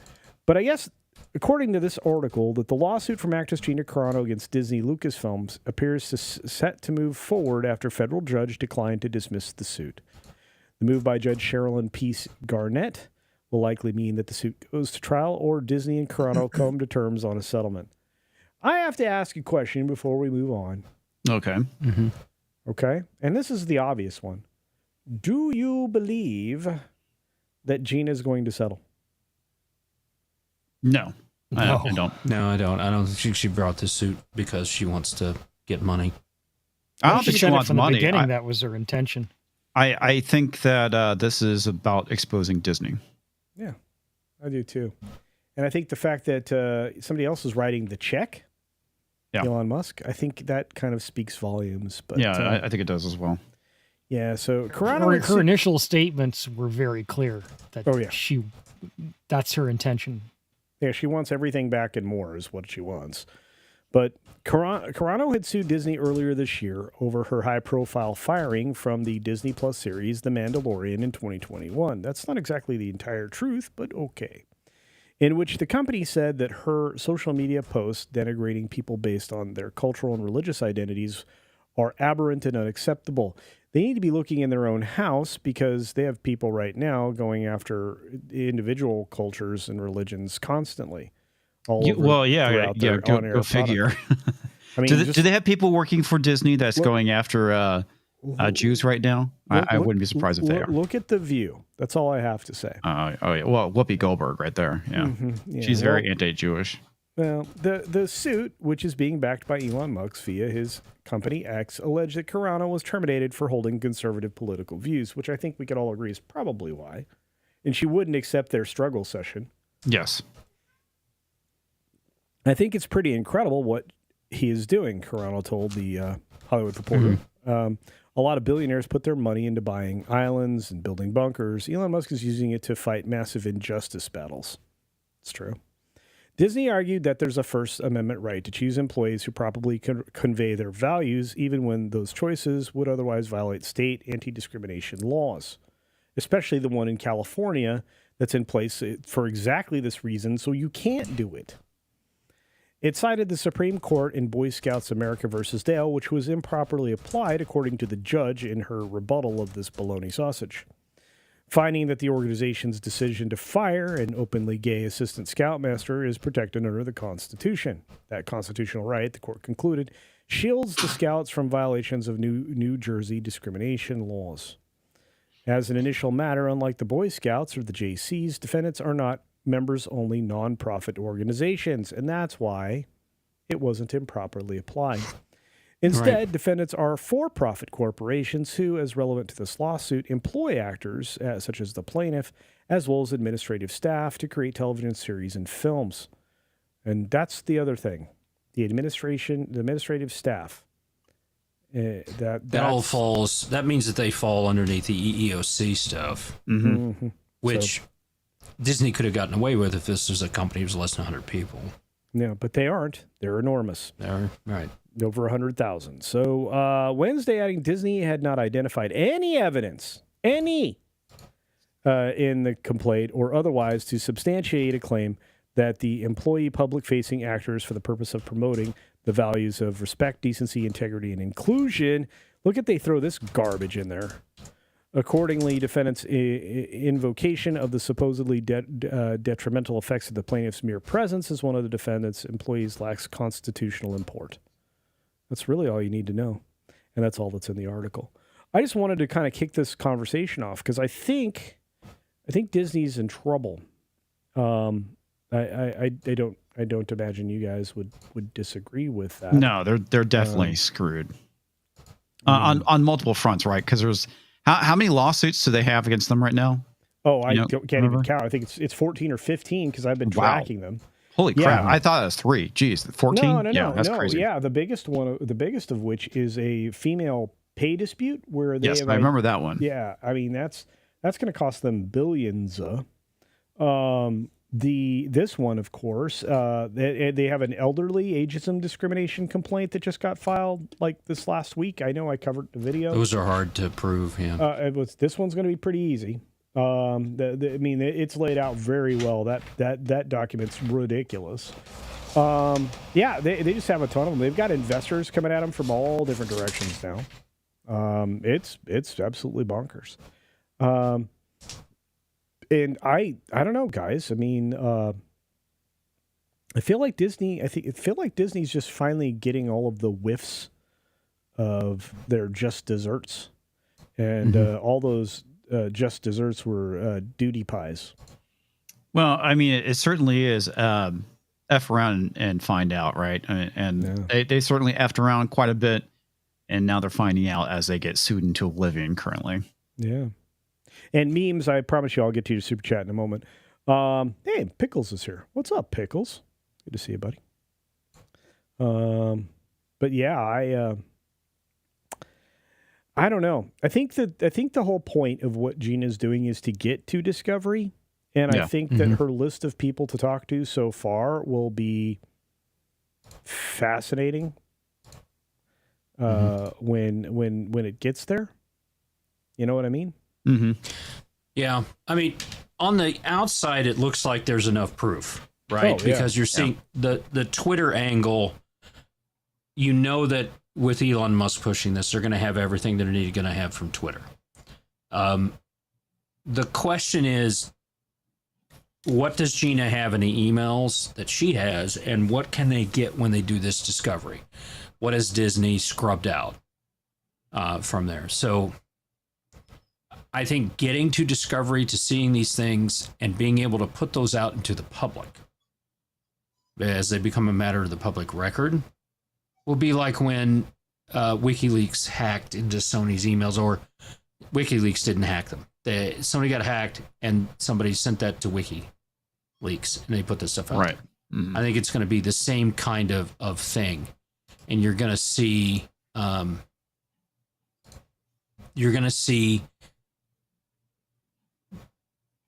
But I guess, according to this article, that the lawsuit from actress Gina Carano against Disney Lucasfilms appears set to move forward after federal judge declined to dismiss the suit. The move by Judge Sherilyn Peace Garnett will likely mean that the suit goes to trial or Disney and Carano come to terms on a settlement. I have to ask a question before we move on. Okay. Mm-hmm. Okay? And this is the obvious one. Do you believe that Gina's going to settle? No. I don't. No, I don't. I don't think she brought this suit because she wants to get money. I don't think she said it wants from the money. beginning that was her intention. I think that this is about exposing Disney. Yeah, I do too. And I think the fact that somebody else is writing the check, Elon Musk, I think that kind of speaks volumes. But yeah, I think it does as well. Yeah, so Carano... Her initial statements were very clear that that's her intention. Yeah, she wants everything back and more is what she wants. But Carano had sued Disney earlier this year over her high-profile firing from the Disney Plus series The Mandalorian in 2021. That's not exactly the entire truth, but okay. In which the company said that her social media posts denigrating people based on their cultural and religious identities are aberrant and unacceptable. They need to be looking in their own house because they have people right now going after individual cultures and religions constantly. Go figure. I mean, do they have people working for Disney that's going after Jews right now? I wouldn't be surprised if they are. Look at The View. That's all I have to say. Oh yeah. Well, Whoopi Goldberg right there. Yeah, yeah she's very anti-Jewish. Well, the suit, which is being backed by Elon Musk via his company X, alleged that Carano was terminated for holding conservative political views, which I think we could all agree is probably why. And she wouldn't accept their struggle session. Yes. I think it's pretty incredible what he is doing, Carano told the Hollywood Reporter. A lot of billionaires put their money into buying islands and building bunkers. Elon Musk is using it to fight massive injustice battles. It's true. Disney argued that there's a First Amendment right to choose employees who properly convey their values, even when those choices would otherwise violate state anti-discrimination laws, especially the one in California that's in place for exactly this reason, so you can't do it. It cited the Supreme Court in Boy Scouts America versus Dale, which was improperly applied, according to the judge in her rebuttal of this bologna sausage, finding that the organization's decision to fire an openly gay assistant scoutmaster is protected under the Constitution. That constitutional right, the court concluded, shields the scouts from violations of New Jersey discrimination laws. As an initial matter, unlike the Boy Scouts or the JCs, defendants are not members-only nonprofit organizations, and that's why it wasn't improperly applied. Instead, defendants are for-profit corporations who, as relevant to this lawsuit, employ actors, such as the plaintiff, as well as administrative staff to create television series and films. And that's the other thing. The administrative staff. That all falls, that means that they fall underneath the EEOC stuff, which Disney could have gotten away with if this was a company that was less than 100 people. Yeah, but they aren't. They're enormous. They're right. Over 100,000. So Wednesday, adding Disney had not identified any evidence, in the complaint or otherwise to substantiate a claim that the employee public-facing actors for the purpose of promoting the values of respect, decency, integrity, and inclusion. Look at they throw this garbage in there. Accordingly, defendants' invocation of the supposedly detrimental effects of the plaintiff's mere presence as one of the defendant's employees lacks constitutional import. That's really all you need to know. And that's all that's in the article. I just wanted to kind of kick this conversation off because I think Disney's in trouble. I don't imagine you guys would disagree with that. No, they're definitely screwed. On multiple fronts, right? Because there's how many lawsuits do they have against them right now? Oh, can't even count. I think it's 14 or 15 because I've been tracking them. Holy crap! I thought it was 3. Jeez, 14. No, that's crazy. Yeah, the biggest of which is a female pay dispute where they. Yes, I remember that one. Yeah, I mean that's going to cost them billions. This one, of course, they have an elderly ageism discrimination complaint that just got filed like this last week. I know I covered the video. Those are hard to prove. Yeah, this one's going to be pretty easy. I mean, it's laid out very well. That document's ridiculous. They just have a ton of them. They've got investors coming at them from all different directions now. It's absolutely bonkers. And I don't know, guys. I mean, I feel like Disney's just finally getting all of the whiffs of their just desserts, and all those just desserts were duty pies. Well, I mean, it certainly is F around and find out, right? And they certainly effed around quite a bit, and now they're finding out as they get sued into oblivion currently. Yeah. And memes, I promise you I'll get to your super chat in a moment. Hey, Pickles is here. What's up, Pickles? Good to see you, buddy. But yeah, I don't know. I think the whole point of what Gina's doing is to get to Discovery, and I think that her list of people to talk to so far will be fascinating when it gets there. You know what I mean? Mm-hmm. Yeah. I mean, on the outside, it looks like there's enough proof, right? Because you're seeing the Twitter angle. You know that with Elon Musk pushing this, they're going to have everything they're going to have from Twitter. The question is, what does Gina have in the emails that she has, and what can they get when they do this discovery? What has Disney scrubbed out from there? So I think getting to discovery, to seeing these things, and being able to put those out into the public as they become a matter of the public record will be like when WikiLeaks hacked into Sony's emails, or WikiLeaks didn't hack them. Sony got hacked, and somebody sent that to WikiLeaks, and they put this stuff out. Right. Mm-hmm. I think it's going to be the same kind of thing, and you're going to see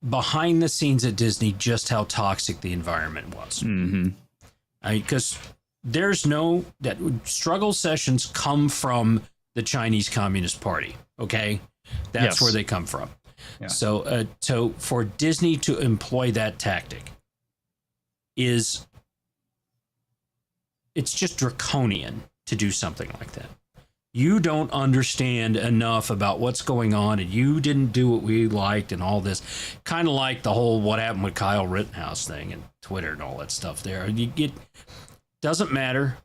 behind the scenes at Disney just how toxic the environment was. Mm-hmm. Because there's that struggle sessions come from the Chinese Communist Party. Okay, that's where they come from. Yeah. So for Disney to employ that tactic it's just draconian to do something like that. You don't understand enough about what's going on, and you didn't do what we liked, and all this. Kind of like the whole what happened with Kyle Rittenhouse thing and Twitter and all that stuff there. It doesn't matter.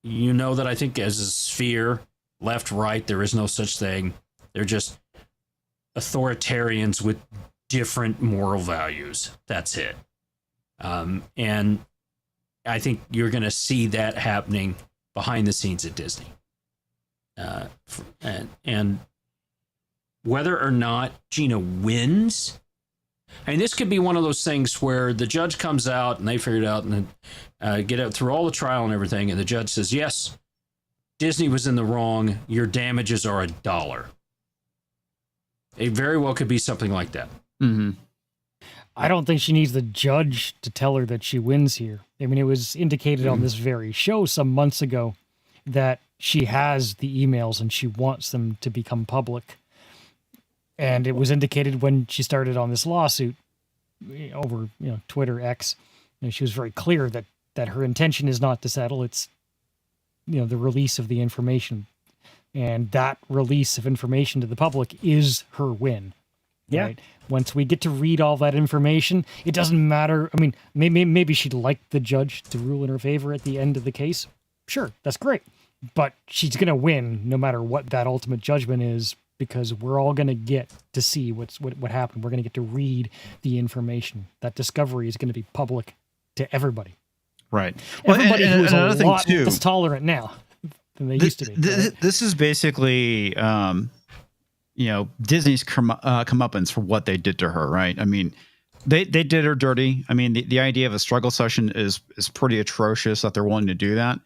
You know that I think as a sphere, left, right, there is no such thing. They're just authoritarians with different moral values. That's it. And I think you're going to see that happening behind the scenes at Disney. And whether or not Gina wins, I mean, this could be one of those things where the judge comes out and they figure it out and then get out through all the trial and everything, and the judge says, yes, Disney was in the wrong. Your damages are $1. It very well could be something like that. Mm-hmm. I don't think she needs the judge to tell her that she wins here. I mean, it was indicated on this very show some months ago that she has the emails and she wants them to become public. And it was indicated when she started on this lawsuit over, Twitter X. She was very clear that her intention is not to settle. It's, the release of the information. And that release of information to the public is her win. Yeah. Right? Once we get to read all that information, it doesn't matter. I mean, maybe she'd like the judge to rule in her favor at the end of the case. Sure, that's great. But she's going to win no matter what that ultimate judgment is, because we're all going to get to see what happened. We're going to get to read the information. That discovery is going to be public to everybody. Right. Everybody who is a lot less tolerant now than they used to be. Right? This is basically... Disney's comeuppance for what they did to her, right? I mean, they did her dirty. I mean, the idea of a struggle session is pretty atrocious that they're willing to do that.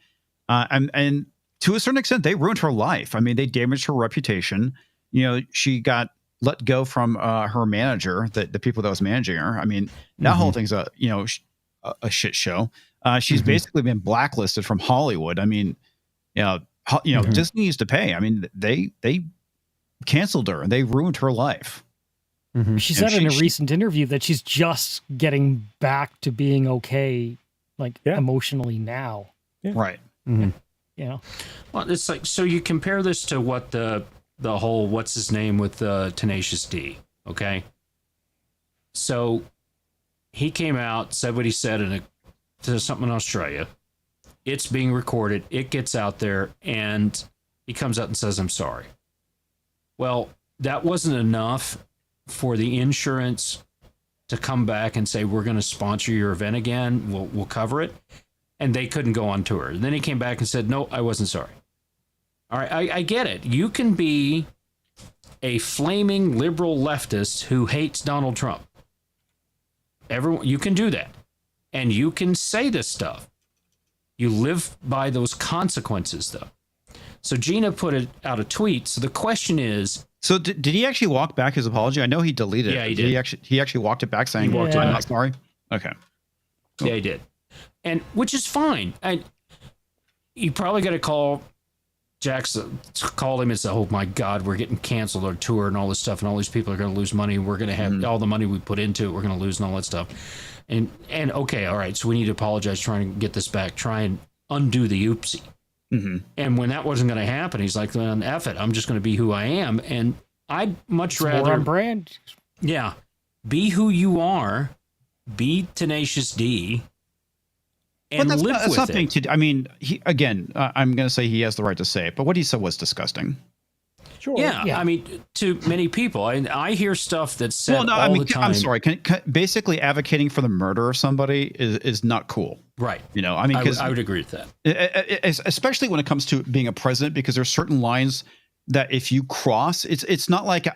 And to a certain extent, they ruined her life. I mean, they damaged her reputation. She got let go from her manager, the people that was managing her. I mean, that whole thing's a shit show. She's basically been blacklisted from Hollywood. I mean, Disney used to pay. I mean, they canceled her and they ruined her life. She said in a recent interview that she's just getting back to being okay, emotionally now. Yeah. Right. Well, it's like, so you compare this to what the whole what's his name with Tenacious D. Okay, so he came out, said what he said to something in Australia. It's being recorded. It gets out there, and he comes out and says, "I'm sorry." Well, that wasn't enough for the insurance to come back and say, we're going to sponsor your event again. We'll cover it. And they couldn't go on tour. And then he came back and said, no, I wasn't sorry. All right, I get it. You can be a flaming liberal leftist who hates Donald Trump. You can do that. And you can say this stuff. You live by those consequences, though. So Gina put out a tweet. So the question is... So did he actually walk back his apology? I know he deleted it. Yeah, he did. He actually walked it back saying, I'm not sorry? Okay. Cool. Yeah, he did. And which is fine. You probably got to call Jackson, call him and say, oh my God, we're getting canceled our tour and all this stuff, and all these people are going to lose money. We're going to have all the money we put into it, we're going to lose and all that stuff. And okay, all right, so we need to apologize, trying to get this back, try and undo the oopsie. And when that wasn't going to happen, he's like, well, F it, I'm just going to be who I am. And I'd much It's rather... more on brand. Yeah. Be who you are. Be Tenacious D. And But live that's with something it. to. I mean, I'm going to say he has the right to say it, but what he said was disgusting. Sure. Yeah, I mean, to many people, I hear stuff that's said all the time. I'm sorry. Basically, advocating for the murder of somebody is not cool. Right. You know, I mean, because I would agree with that. Especially when it comes to being a president, because there's certain lines that if you cross, it's not like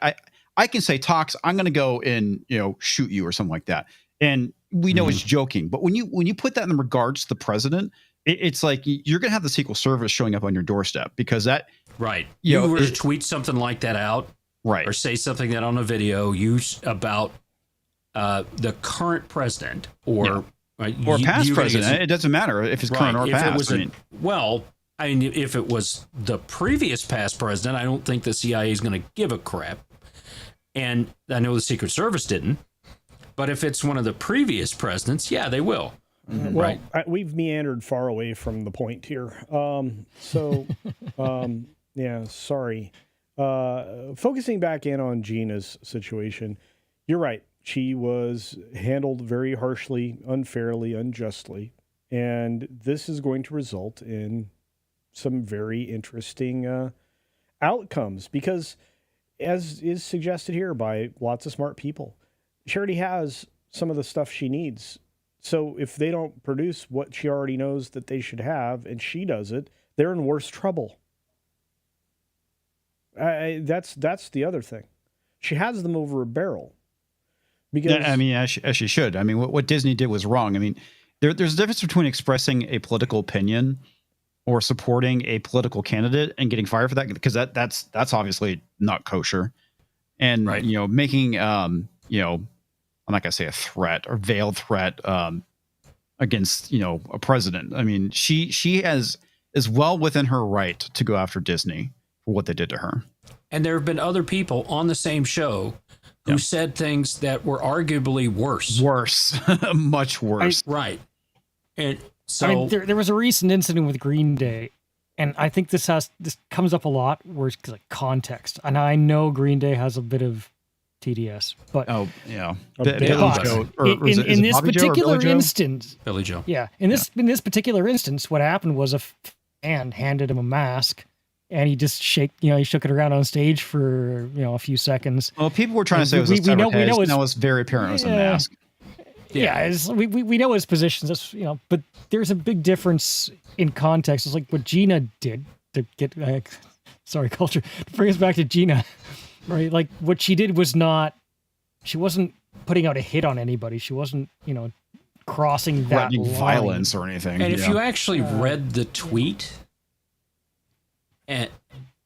I can say, Tox, I'm going to go and shoot you or something like that, and we know it's joking. But when you put that in regards to the president, it's like you're going to have the Secret Service showing up on your doorstep because that. Right. You were to tweet something like that out, right, or say something that on a video about the current president or past president. It doesn't matter if it's current or past. If it was the previous past president, I don't think the CIA is going to give a crap. And I know the Secret Service didn't. But if it's one of the previous presidents, yeah, they will. Well, we've meandered far away from the point here. Yeah, sorry. Focusing back in on Gina's situation, you're right. She was handled very harshly, unfairly, unjustly. And this is going to result in some very interesting outcomes because, as is suggested here by lots of smart people, she already has some of the stuff she needs. So if they don't produce what she already knows that they should have, and she does it, they're in worse trouble. That's the other thing. She has them over a barrel. Because as she should. I mean, what Disney did was wrong. I mean, there's a difference between expressing a political opinion or supporting a political candidate and getting fired for that, because that's obviously not kosher. And making I'm not gonna say a threat or veiled threat against a president. I mean, she is well within her right to go after Disney for what they did to her. And there have been other people on the same show who said things that were arguably worse. Much worse. Right. And so there was a recent incident with Green Day, and I think this comes up a lot where it's like context. And I know Green Day has a bit of TDS, but Billy Joe, in this particular instance, Billy Joe. Yeah, in this particular instance, what happened was a fan handed him a mask, and he just shook it around on stage for a few seconds. Well, people were trying to say it was a advertisement. No, it's very apparent it was a mask. Yeah, we know his positions. But there's a big difference in context. It's like what Gina did to get. Sorry, culture. To bring us back to Gina. Right, like what she did was she wasn't putting out a hit on anybody. She wasn't, crossing that line. Violence or anything. And if you actually read the tweet,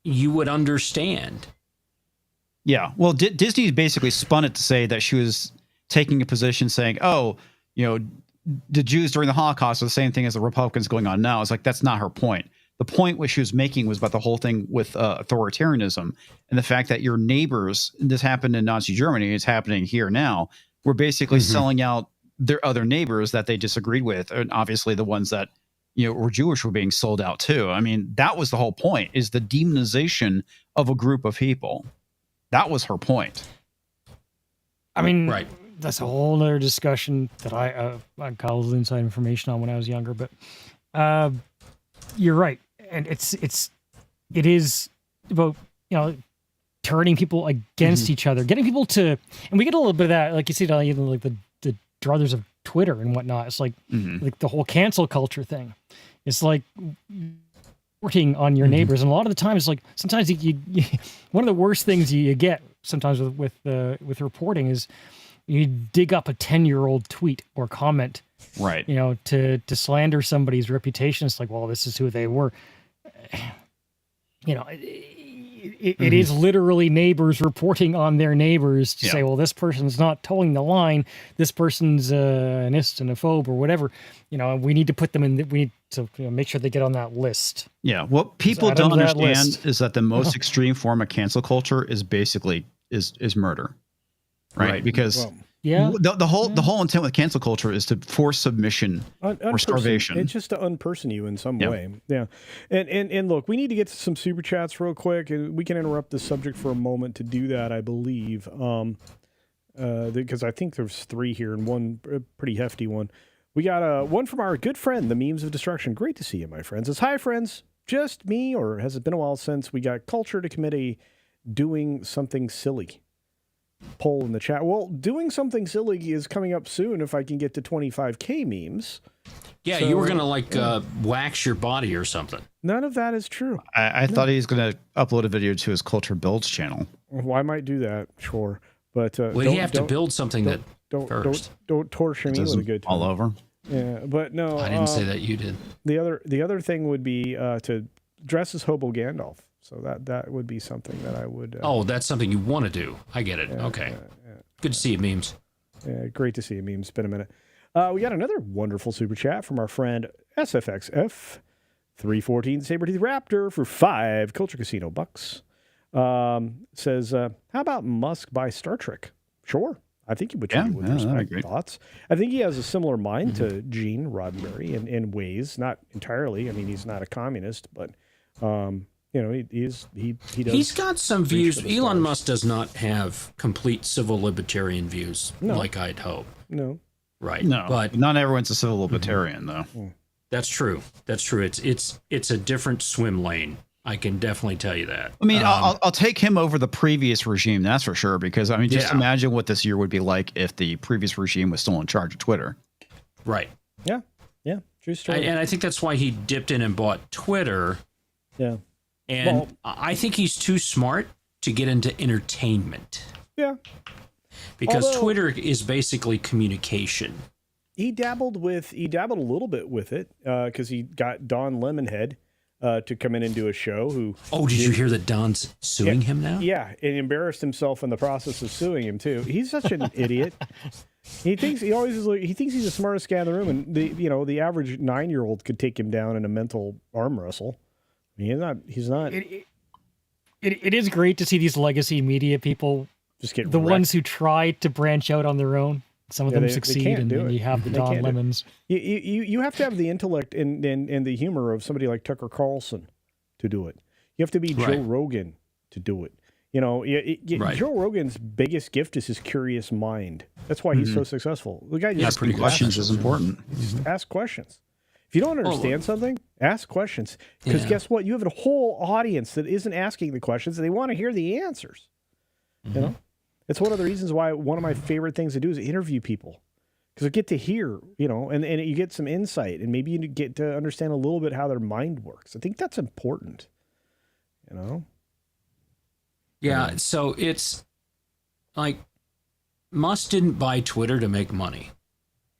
you would understand. Yeah, well, Disney basically spun it to say that she was taking a position saying, the Jews during the Holocaust are the same thing as the Republicans going on now. It's like, that's not her point. The point which she was making was about the whole thing with authoritarianism and the fact that your neighbors, this happened in Nazi Germany, it's happening here now, were basically selling out their other neighbors that they disagreed with. And obviously the ones that, were Jewish were being sold out too. I mean, that was the whole point, is the demonization of a group of people. That was her point. I mean, that's a whole other discussion that I got a little inside information on when I was younger, but you're right. And it is about, turning people against each other, getting people to, and we get a little bit of that, like you see, like the druthers of Twitter and whatnot. It's like the whole cancel culture thing. It's like working on your neighbors. And a lot of the time it's like, sometimes you one of the worst things you get sometimes with reporting is you dig up a 10-year-old tweet or comment, right? To slander somebody's reputation. It's like, well, this is who they were. It is literally neighbors reporting on their neighbors to say, well, this person's not towing the line. This person's an ist and a phobe or whatever. We need to put them in. We need to make sure they get on that list. Yeah. What people don't understand is that the most extreme form of cancel culture is basically is murder, right? Because Yeah. The whole intent with cancel culture is to force submission or starvation. It's just to unperson you in some Yeah. way. Yeah. And look, we need to get to some super chats real quick, and we can interrupt the subject for a moment to do that, I believe. Because I think there's 3 here and one pretty hefty one. We got one from our good friend, the Memes of Destruction. Great to see you, my friends. It's hi, friends. Just me, or has it been a while since we got culture to commit a doing something silly poll in the chat? Well, doing something silly is coming up soon if I can get to 25K memes. Yeah, So, you were gonna wax your body or something. None of that is true. I thought he was going to upload a video to his Culture Builds channel. Well, I might do that, sure. But Well, you have to build something that first. Don't torture me with a good time. All over. Yeah, but no. I didn't say that, you did. The other thing would be to dress as Hobo Gandalf. So that would be something that I would. Oh, that's something you want to do. I get it. Okay. Good to see you, Memes. Yeah, great to see you, Memes. It's been a minute. We got another wonderful super chat from our friend SFXF314 Sabertooth Raptor for 5 Culture Casino bucks. Says, how about Musk buy Star Trek? Sure. I think he would treat it with respect. Thoughts? I think he has a similar mind to Gene Roddenberry in ways, not entirely. I mean, he's not a communist, but he does. He's got some views. Elon Musk does not have complete civil libertarian views, like I'd hope. No. Right. No, but not everyone's a civil libertarian, though. That's true. That's true. It's a different swim lane. I can definitely tell you that. I mean, I'll take him over the previous regime, that's for sure. Because I mean, just imagine what this year would be like if the previous regime was still in charge of Twitter. Right. Yeah. True story. And I think that's why he dipped in and bought Twitter. Yeah. And I think he's too smart to get into entertainment. Yeah. Because Twitter is basically communication. He dabbled a little bit with it because he got Don Lemonhead to come in and do a show. Did you hear that Don's suing him now? Yeah, and embarrassed himself in the process of suing him too. He's such an idiot. He thinks he's the smartest guy in the room, and the average 9-year-old could take him down in a mental arm wrestle. I mean, he's not. It is great to see these legacy media people just get the wrecked. ones who try to branch out on their own. Some of them succeed, and then you have the Don Lemons. You have to have the intellect and the humor of somebody like Tucker Carlson to do it. You have to be Joe Rogan to do it. Joe Rogan's biggest gift is his curious mind. That's why he's so successful. The guy just asking questions is important. Just ask questions. If you don't understand something, ask questions. Because guess what? You have a whole audience that isn't asking the questions, and they want to hear the answers. You know? It's one of the reasons why one of my favorite things to do is interview people. Because I get to hear, and you get some insight, and maybe you get to understand a little bit how their mind works. I think that's important. Yeah, so it's like Musk didn't buy Twitter to make money.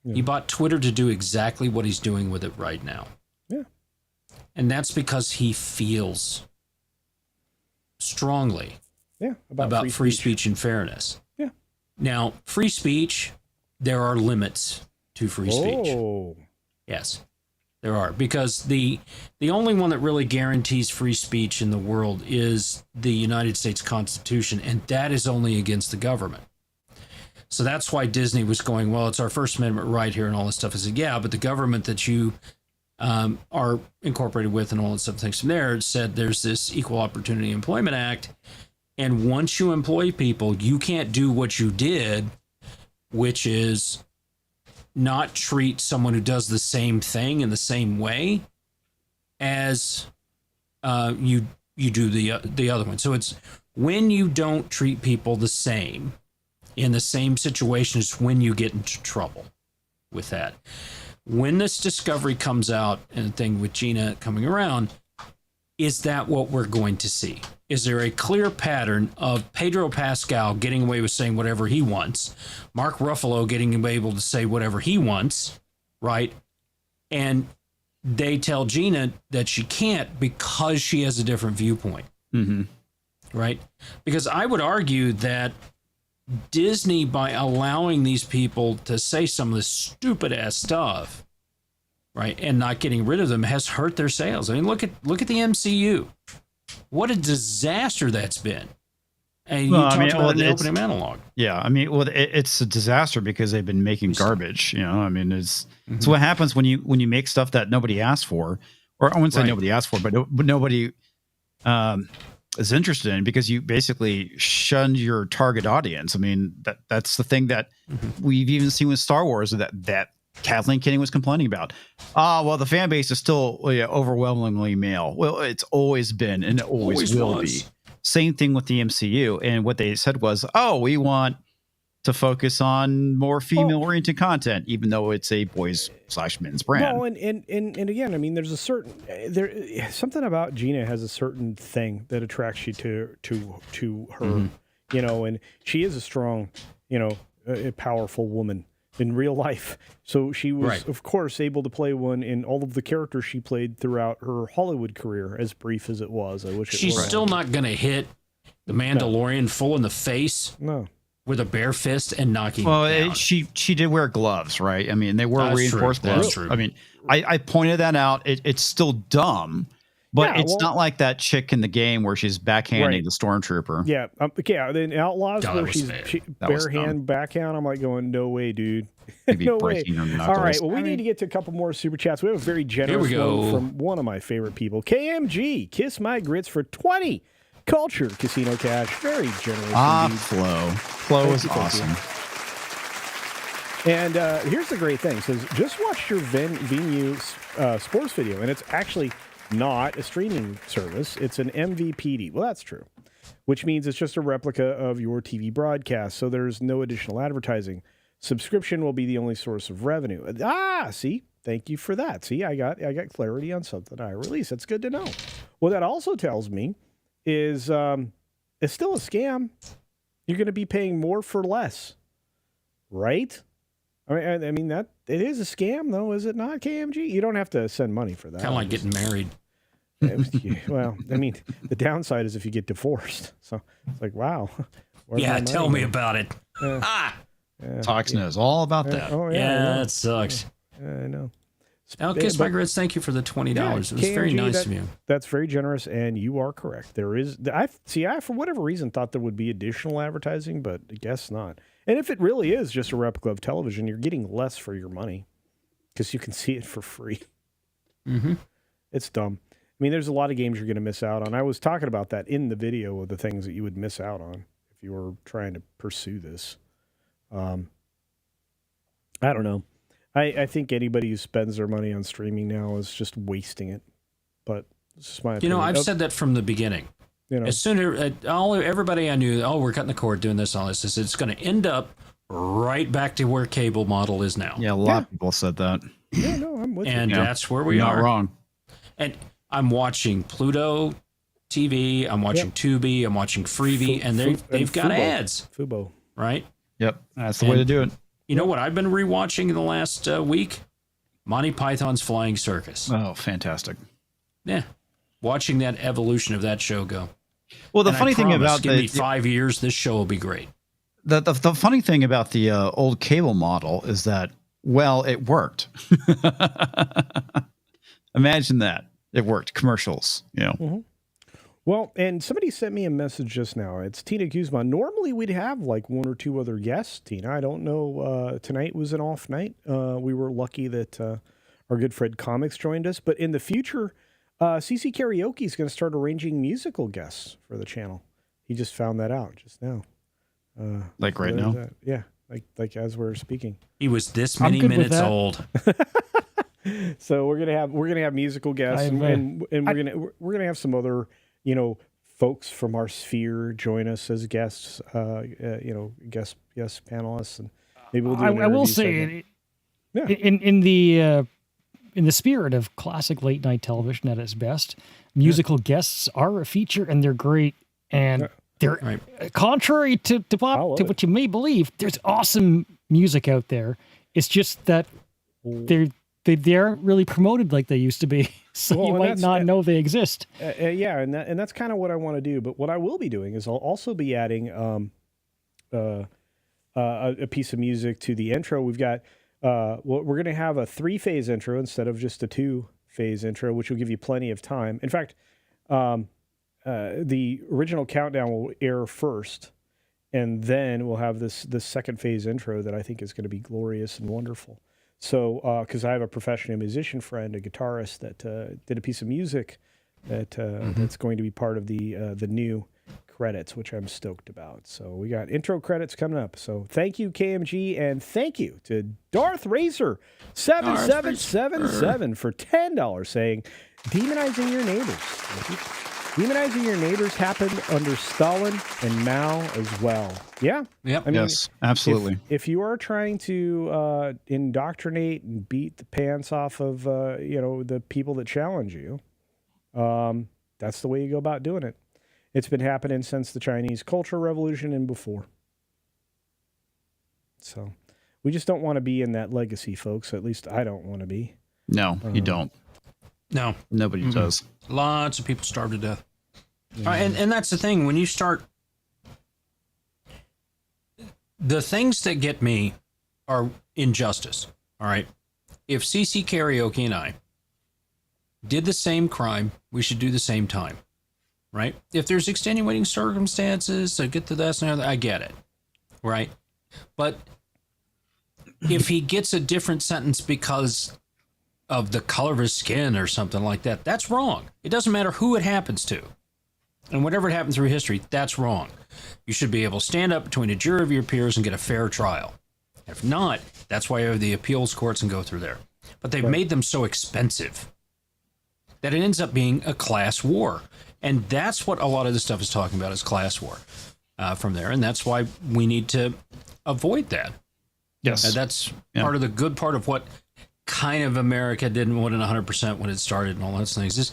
Yeah. He bought Twitter to do exactly what he's doing with it right now. Yeah. And that's because he feels strongly about free speech and fairness. Yeah. Now, free speech, there are limits to free speech. Oh. Yes, there are. Because the only one that really guarantees free speech in the world is the United States Constitution, and that is only against the government. So that's why Disney was going, well, it's our First Amendment right here and all this stuff. I said, yeah, but the government that you are incorporated with and all that stuff, things from there, said there's this Equal Opportunity Employment Act. And once you employ people, you can't do what you did, which is not treat someone who does the same thing in the same way as you do the other one. So it's when you don't treat people the same in the same situation is when you get into trouble with that. When this discovery comes out and the thing with Gina coming around, is that what we're going to see? Is there a clear pattern of Pedro Pascal getting away with saying whatever he wants, Mark Ruffalo getting able to say whatever he wants, right? And they tell Gina that she can't because she has a different viewpoint, right? Because I would argue that Disney, by allowing these people to say some of this stupid ass stuff, right, and not getting rid of them, has hurt their sales. I mean, look at the MCU. What a disaster that's been. And you Well, I talked mean, about well, it in the it's- opening monologue. Yeah, I mean, well, it's a disaster because they've been making garbage. You know, I mean, it's what happens when you make stuff that nobody asked for, or I wouldn't say Right. nobody asked for, but nobody is interested in, because you basically shunned your target audience. I mean, that's the thing that we've even seen with Star Wars that Kathleen Kennedy was complaining about. Well, the fan base is still overwhelmingly male. Well, it's always been and it always will be. Same thing with the MCU. And what they said was, we want to focus on more female-oriented content, even though it's a boys/men's brand. Well, and again, I mean, there's a certain something about Gina has a certain thing that attracts you to her, you know, and she is a strong, you know, a powerful woman in real life. So she was, of course, able to play one in all of the characters she played throughout her Hollywood career, as brief as it was. I wish it She's was. still not going to hit the Mandalorian full in the face No. with a bare fist and knocking him down. She did wear gloves, right? I mean, they were That's reinforced true. gloves. That's true. I mean, I pointed that out. It's still dumb, but it's not like that chick in the game where she's backhanding the stormtrooper. Yeah, the Outlaws God, where that was she's fake. That was bare hand backhand. I'm like going, no way, dude. Maybe No way. breaking her All knuckles. right, well, we need to get to a couple more super chats. We have a very generous go. one from one of my favorite people, KMG. Kiss my grits for 20 Culture Casino cash. Very generous indeed. Flo is Thank you. awesome. And here's the great thing. It says, just watch your venue sports video, and it's actually not a streaming service. It's an MVPD. Well, that's true, which means it's just a replica of your TV broadcast, so there's no additional advertising. Subscription will be the only source of revenue. See? Thank you for that. See, I got clarity on something I released. That's good to know. What that also tells me is it's still a scam. You're going to be paying more for less, right? I mean that it is a scam, though, is it not, KMG? You don't have to send money for that. Kind of like getting married. Well, I mean, the downside is if you get divorced. So it's like, wow. Yeah, tell me about it. Tox knows all about that. Oh, Yeah, that sucks. I know. Kiss my grits, thank you for the $20. It was very KMG, nice of you. That's very generous, and you are correct. There is, I for whatever reason thought there would be additional advertising, but I guess not. And if it really is just a replica of television, you're getting less for your money because you can see it for free. Mm-hmm. It's dumb. I mean, there's a lot of games you're going to miss out on. I was talking about that in the video of the things that you would miss out on if you were trying to pursue this. I don't know. I think anybody who spends their money on streaming now is just wasting it. But it's just my opinion. You know, I've said that from the beginning. You know, As soon as everybody I knew, we're cutting the cord doing this, all this, it's going to end up right back to where cable model is now. Yeah, a lot of people said that. yeah, no, I'm with And you. that's where we Not are. wrong. And I'm watching Pluto TV, I'm watching Tubi, I'm watching Freevee, and they've got Fubo. ads, Fubo. right? Yep, that's the way to do it. You know what I've been rewatching in the last week? Monty Python's Flying Circus. Oh, fantastic. Yeah. Watching that evolution of that show go. Well, the And I funny thing promise, about give me 5 years, this show will be great. the funny thing about the old cable model is that, well, it worked. Imagine that. It worked. Commercials, you know. Mm-hmm. Well, and somebody sent me a message just now. It's Tina Guzman. Normally we'd have like one or two other guests, Tina. I don't know. Tonight was an off night. We were lucky that our good friend Comix joined us. But in the future, CC Karaoke is going to start arranging musical guests for the channel. He just found that out just now. Like right now? Yeah, like as we're speaking. He was this I'm many good with minutes that. old. So we're gonna have musical guests, and we're gonna have some other folks from our sphere join us as guests. Guest panelists, and maybe we'll do. I will say, in the spirit of classic late night television at its best, musical guests are a feature, and they're great. And they're contrary to what you may believe. There's awesome music out there. It's just that they aren't really promoted like they used to be, so you might not know they exist. And that's kind of what I want to do. But what I will be doing is I'll also be adding a piece of music to the intro. We've got we're going to have a 3-phase intro instead of just a 2-phase intro, which will give you plenty of time. In fact, the original countdown will air first, and then we'll have this second phase intro that I think is going to be glorious and wonderful. So, because I have a professional musician friend, a guitarist that did a piece of music that that's going to be part of the new credits, which I'm stoked about. So we got intro credits coming up. So thank you, KMG, and thank you to Darth Racer 7777 for $10, saying demonizing your neighbors. Demonizing your neighbors happened under Stalin and Mao as well. Yeah. Yep. I mean, yes, absolutely. If you are trying to indoctrinate and beat the pants off of the people that challenge you, that's the way you go about doing it. It's been happening since the Chinese Cultural Revolution and before. So we just don't want to be in that legacy, folks. At least I don't want to be. No, you don't. No. Nobody does. Lots of people starve to death. And that's the thing. When you start... The things that get me are injustice. All right? If CC Karaoke and I did the same crime, we should do the same time. Right? If there's extenuating circumstances to get to this and that, I get it. Right? But if he gets a different sentence because of the color of his skin or something like that, that's wrong. It doesn't matter who it happens to. And whatever it happened through history, that's wrong. You should be able to stand up between a jury of your peers and get a fair trial. If not, that's why you have the appeals courts and go through there. But they've made them so expensive that it ends up being a class war. And that's what a lot of this stuff is talking about, is class war from there. And that's why we need to avoid that. Yes. That's part of the good part of what kind of America didn't want it 100% when it started and all those things. Is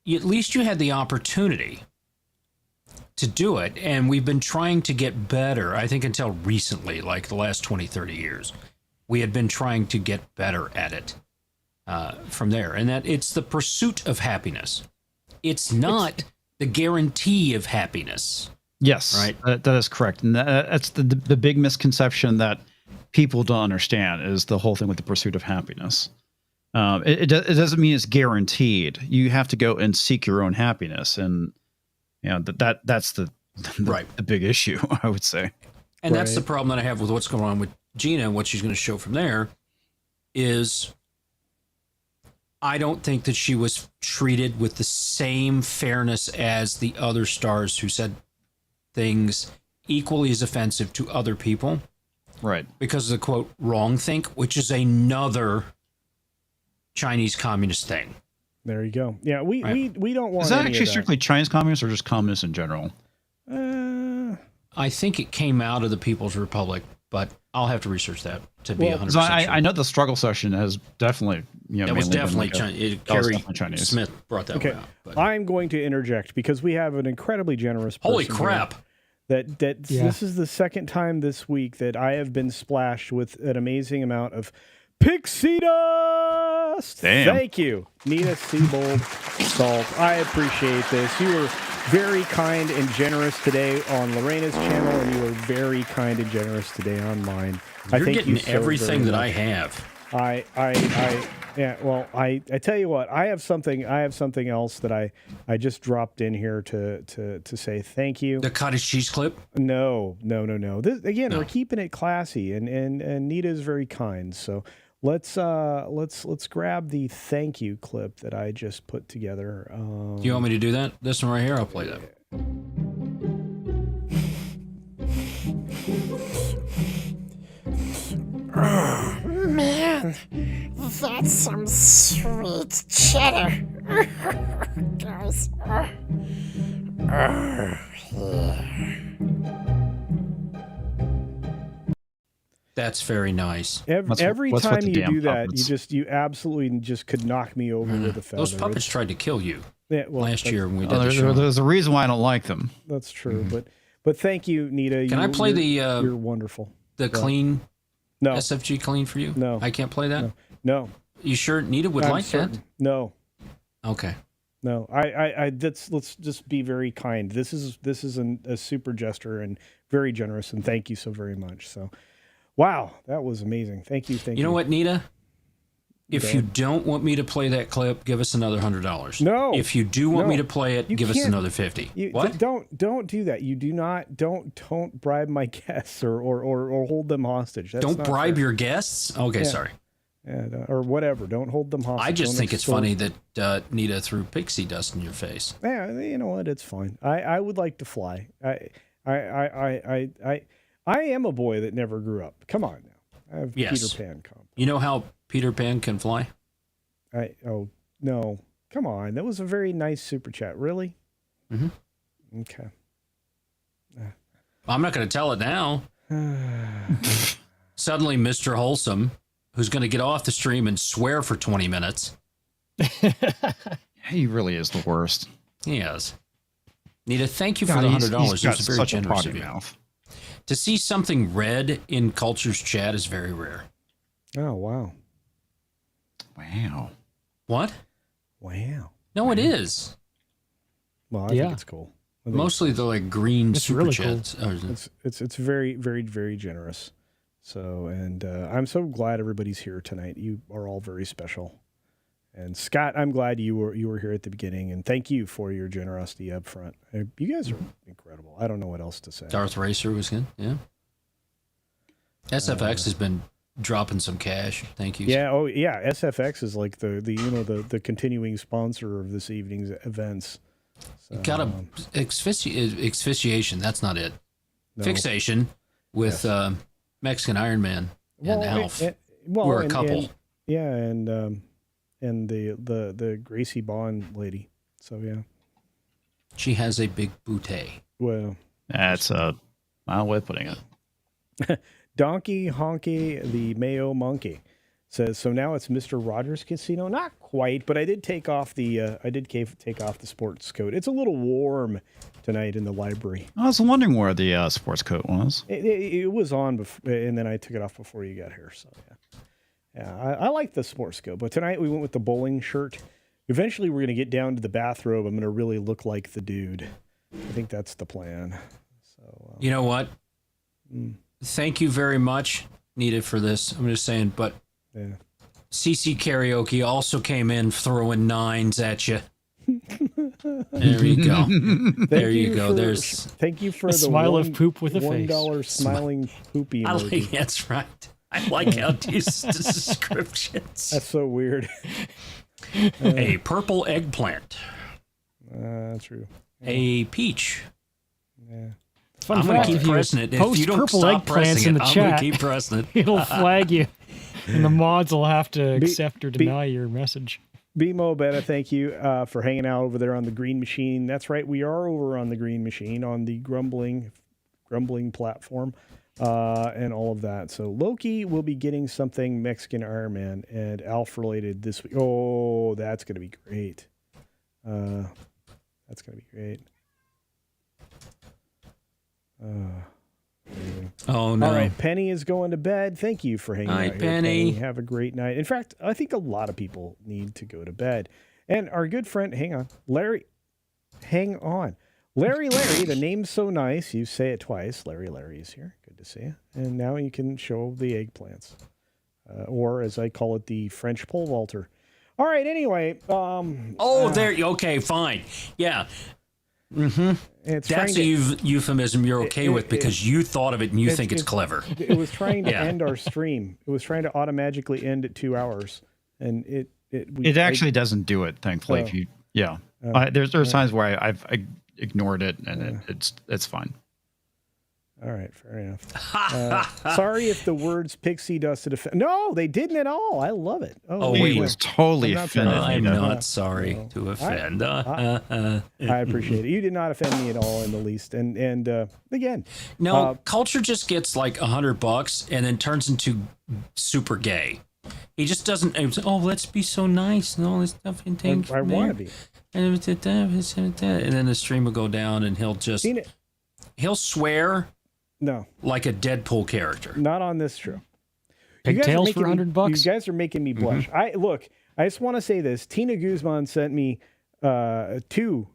at least you had the opportunity to do it. And we've been trying to get better, I think, until recently, like the last 20, 30 years. We had been trying to get better at it from there. And that it's the pursuit of happiness. It's not the guarantee of happiness. Yes, right. That is correct. And that's the big misconception that people don't understand, is the whole thing with the pursuit of happiness. It doesn't mean it's guaranteed. You have to go and seek your own happiness. And that's the big issue, I would say. And that's the problem that I have with what's going on with Gina and what she's going to show from there is I don't think that she was treated with the same fairness as the other stars who said things equally as offensive to other people. Right. Because of the, quote, wrong think, which is another Chinese communist thing. There you go. Yeah, we don't want. Is that actually strictly Chinese communists or just communists in general? I think it came out of the People's Republic, but I'll have to research that to be 100%. I know the struggle session has definitely, it was definitely Chinese. Chinese. Smith brought that one out. But I'm going to interject because we have an incredibly generous person. Holy crap. This is the second time this week that I have been splashed with an amazing amount of pixie dust. Damn. Thank you, Nita Seabold Salt. I appreciate this. You were very kind and generous today on Lorena's channel, and you were very kind and generous today on mine. You're getting everything that I have. I tell you what, I have something else that I just dropped in here to say thank you. The cottage cheese clip? No. This, again, we're keeping it classy, and Nita is very kind. So let's grab the thank you clip that I just put together. Do you want me to do that? This one right here, I'll play that. Oh, man, that's some sweet cheddar. Guys. Yeah. That's very nice. Every time you do that, you absolutely just could knock me over with a feather. Those puppets tried to kill you last year when we did the show. There's a reason why I don't like them. That's true, but thank you, Nita. Can I play you're wonderful. The clean, SFG clean for you? No, I can't play that. No. You sure Nita would like that? No. Okay. No, let's just be very kind. This is a super gesture and very generous, and thank you so very much. So, wow, that was amazing. Thank you. You know what, Nita? If you don't want me to play that clip, give us another $100. No. If you do want me to play it, give us another $50. What? Don't do that. You do not. Don't bribe my guests or hold them hostage. That's don't not bribe fair. your guests. Okay, sorry. Yeah, or whatever. Don't hold them hostage. I just Don't think it's extort. funny that Nita threw pixie dust in your face. Yeah, you know what? It's fine. I would like to fly. I am a boy that never grew up. Come on now. I have Peter Pan complex. You know how Peter Pan can fly? Oh no. Come on. That was a very nice super chat. Really? Mm-hmm. Okay. I'm not going to tell it now. Suddenly, Mr. Wholesome, who's going to get off the stream and swear for 20 minutes. He really is the worst. He is. Nita, thank you for the $100. It was very generous of you. Mouth. To see something red in Culture's chat is very rare. Oh, wow. Wow. What? Wow. No, it is. Well, I think it's cool. Mostly the like green super really chats. cool. It's very, very, very generous. So, and I'm so glad everybody's here tonight. You are all very special. And Scott, I'm glad you were here at the beginning, and thank you for your generosity up front. You guys are incredible. I don't know what else to say. Darth Racer was good. Yeah. SFX has been dropping some cash. Thank you. Yeah. Oh, yeah. SFX is like the continuing sponsor of this evening's events. So, Got a asphyxiation. That's not it. No. Fixation with Mexican Iron Man and Alf. We're a couple. And the Gracie Bond lady. So yeah. She has a big booty. Well, that's a mild way of putting it. Donkey Honky the Mayo Monkey says, so now it's Mr. Rogers Casino. Not quite, but I did take off the sports coat. It's a little warm tonight in the library. I was wondering where the sports coat was. It was on before, and then I took it off before you got here. So yeah, I like the sports coat, but tonight we went with the bowling shirt. Eventually, we're going to get down to the bathrobe. I'm going to really look like the dude. I think that's the plan. So you know what? Thank you very much, Nita, for this. I'm just saying, but CC Karaoke also came in throwing 9s at you. There you go. There you go. Thank you for the smile of poop with a face. $1 smiling poopy emoji. That's right. I like how these descriptions. That's so weird. A purple eggplant. True. A peach. Yeah. Fun I'm going fact, to keep if you pressing it. If post you don't purple stop eggplants pressing in the it, I'm chat, going to keep pressing it. It'll flag you, and the mods will have to accept or deny your message. BMO Beta, thank you for hanging out over there on the Green Machine. That's right, we are over on the Green Machine on the grumbling platform and all of that. So Loki will be getting something Mexican Iron Man and Alf related this week. Oh, that's going to be great. That's going to be great. Oh, no. All right, Penny is going to bed. Thank you for hanging out here, Penny. Have a great night. In fact, I think a lot of people need to go to bed. And our good friend, Larry, the name's so nice. You say it twice. Larry is here. Good to see you. And now you can show the eggplants. Or as I call it, the French pole vaulter. All right, anyway. Okay, fine. Yeah. Mm-hmm. That's a euphemism you're okay with because you thought of it and you think it's clever. It was trying to end our stream. It was trying to automatically end at 2 hours, and it actually doesn't do it. Thankfully, there's times where I've ignored it and it's fine. All right, fair enough. Sorry if the words pixie dust offend. No, they didn't at all. I love it. He was totally offended. I'm not sorry to offend. I appreciate it. You did not offend me at all in the least. And again, Culture just gets like $100 and then turns into super gay. He just doesn't. Let's be so nice and all this stuff. And things. I want to be. And then the stream will go down and he'll swear. No, like a Deadpool character. Not on this show. Pigtails for $100. You guys are making me blush. I just want to say this. Tina Guzman sent me 2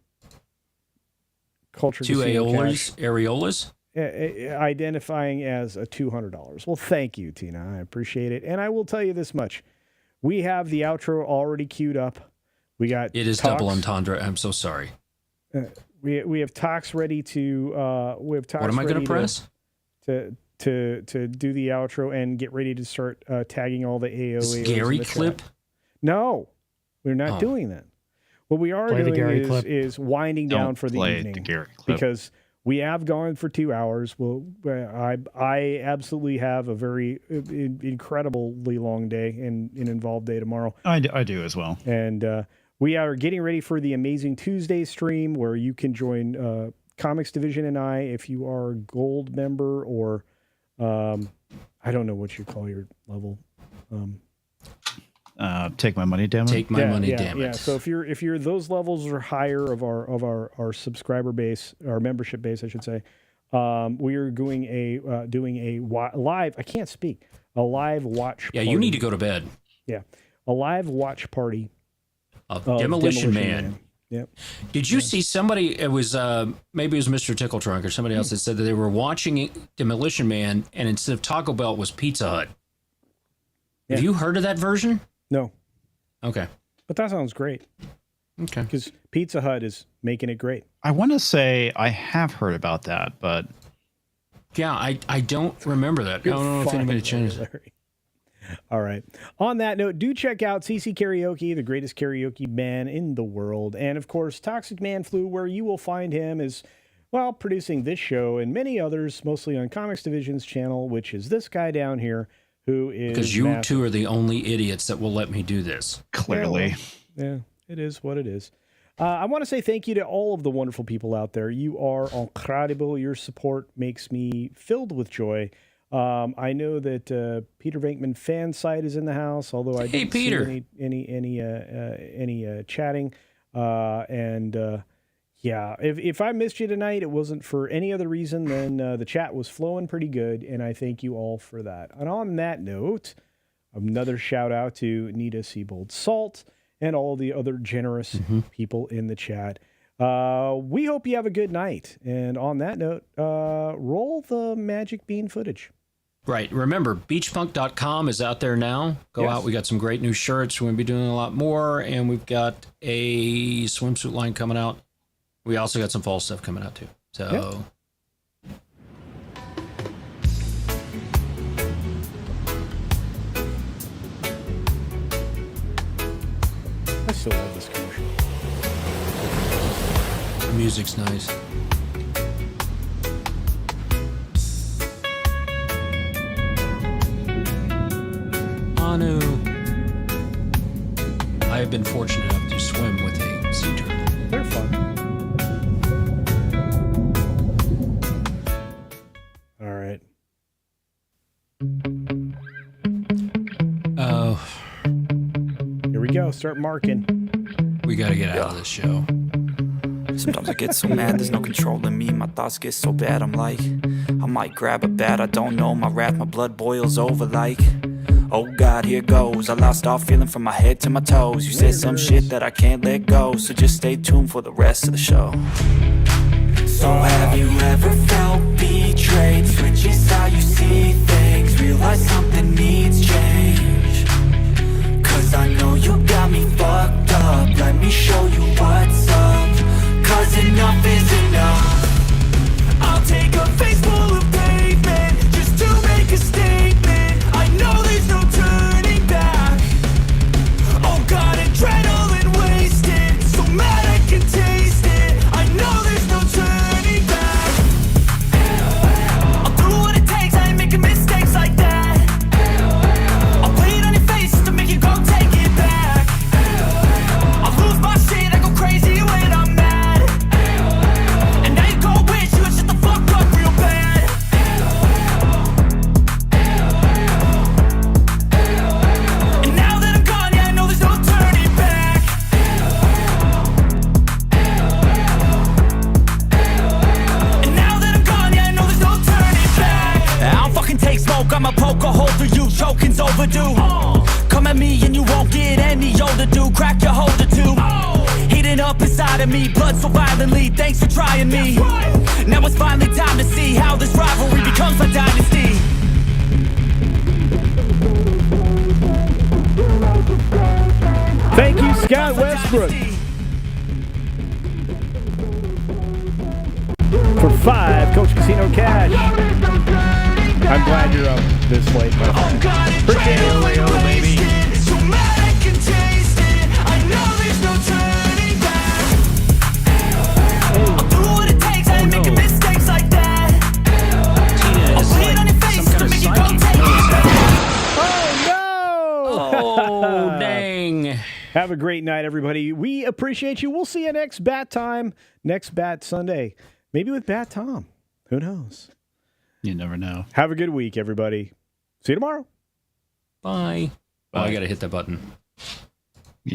Culture areolas, identifying as a $200. Well, thank you, Tina. I appreciate it. And I will tell you this much: we have the outro already queued up. We got It is talks. double entendre. I'm so sorry. We have talks ready to. We have talks. What am I going to press? To do the outro and get ready to start tagging all the AOAs. Gary clip? No, we're not doing that. What we are Play the Gary doing clip. is winding down for the play evening the Gary clip. because we have gone for 2 hours. Well, I absolutely have a very incredibly long day and an involved day tomorrow. I do as well. And we are getting ready for the Amazing Tuesday stream where you can join Comix Division and I if you are a gold member or I don't know what you call your level. Take my money, damn it. Take my money, damn it. Yeah. So if you're those levels or higher of our subscriber base, our membership base, I should say, we are doing a live. I can't speak. A live watch. Yeah, party. you need to go to bed. Yeah, a live watch party of Demolition Man. Yep. Did you see somebody? It was maybe it was Mr. Tickle Trunk or somebody else that said that they were watching Demolition Man, and instead of Taco Bell, it was Pizza Hut. Yeah. Have you heard of that version? No. Okay. But that sounds great. Okay. Because Pizza Hut is making it great. I want to say I have heard about that, but yeah, I don't remember that. I don't know if anybody changed it. All right. On that note, do check out CC Karaoke, the greatest karaoke band in the world. And, of course, Toxic Man Flu, where you will find him is, well, producing this show and many others, mostly on Comix Division's channel, which is this guy down here, who is because you massive. two are the only idiots that will let me do this. Clearly. Yeah, it is what it is. I want to say thank you to all of the wonderful people out there. You are incredible. Your support makes me filled with joy. I know that Peter Venkman fan site is in the house, although I didn't see any chatting. Yeah, if I missed you tonight, it wasn't for any other reason than the chat was flowing pretty good, and I thank you all for that. And on that note, another shout out to Nita Siebold Salt and all the other generous people in the chat. We hope you have a good night. And on that note, roll the Magic Bean footage. Right. Remember, beachpunk.com is out there now. Go out. We got some great new shirts. We're going to be doing a lot more. And we've got a swimsuit line coming out. We also got some fall stuff coming out, too. So... I still love this commercial. The music's nice. Anu. I have been fortunate enough to swim with a sea turtle. They're fun. All right. Oh. Here we go. Start marking. We got to get out of this show. Sometimes I get so mad, there's no controlling me. My thoughts get so bad, I'm like, I might grab a bat, I don't know. My wrath, my blood boils over like, oh God, here goes. I lost all feeling from my head to my toes. You said some shit that I can't let go, so just stay tuned for the rest of the show. So have you ever felt betrayed? Switches how you see things, realize something needs change. Cause I know you got me fucked up, let me show you what's up. Cause enough is enough. I'll take a face full of pavement just to make a statement. I know there's no turning back. Oh God, adrenaline wasted, so mad I can taste it. I know there's no turning back. I'll do what it takes, I ain't making mistakes like that. I'll play it on your face just to make you go take it back. I'll lose my shit, I go crazy when I'm mad. And now you go wish you would shut the fuck up real bad. And now that I'm gone, yeah, I know there's no turning back. And now that I'm gone, yeah, I know there's no turning back. I don't fucking take smoke, I'ma poke a hole through you, choking's overdue. Come at me and you won't get any older, dude. Crack your holder too. Heating up inside of me, blood so violently. Thanks for trying me. Now it's finally time to see how this rivalry becomes a dynasty. Westbrook. For 5 Coach Casino cash. I'm glad you're up this late, my friend. Appreciate it, Leo, baby. Oh, dang. Have a great night, everybody. We appreciate you. We'll see you next Bat Time, next Bat Sunday. Maybe with Bat Tom. Who knows? You never know. Have a good week, everybody. See you tomorrow. Bye. Oh, I got to hit that button.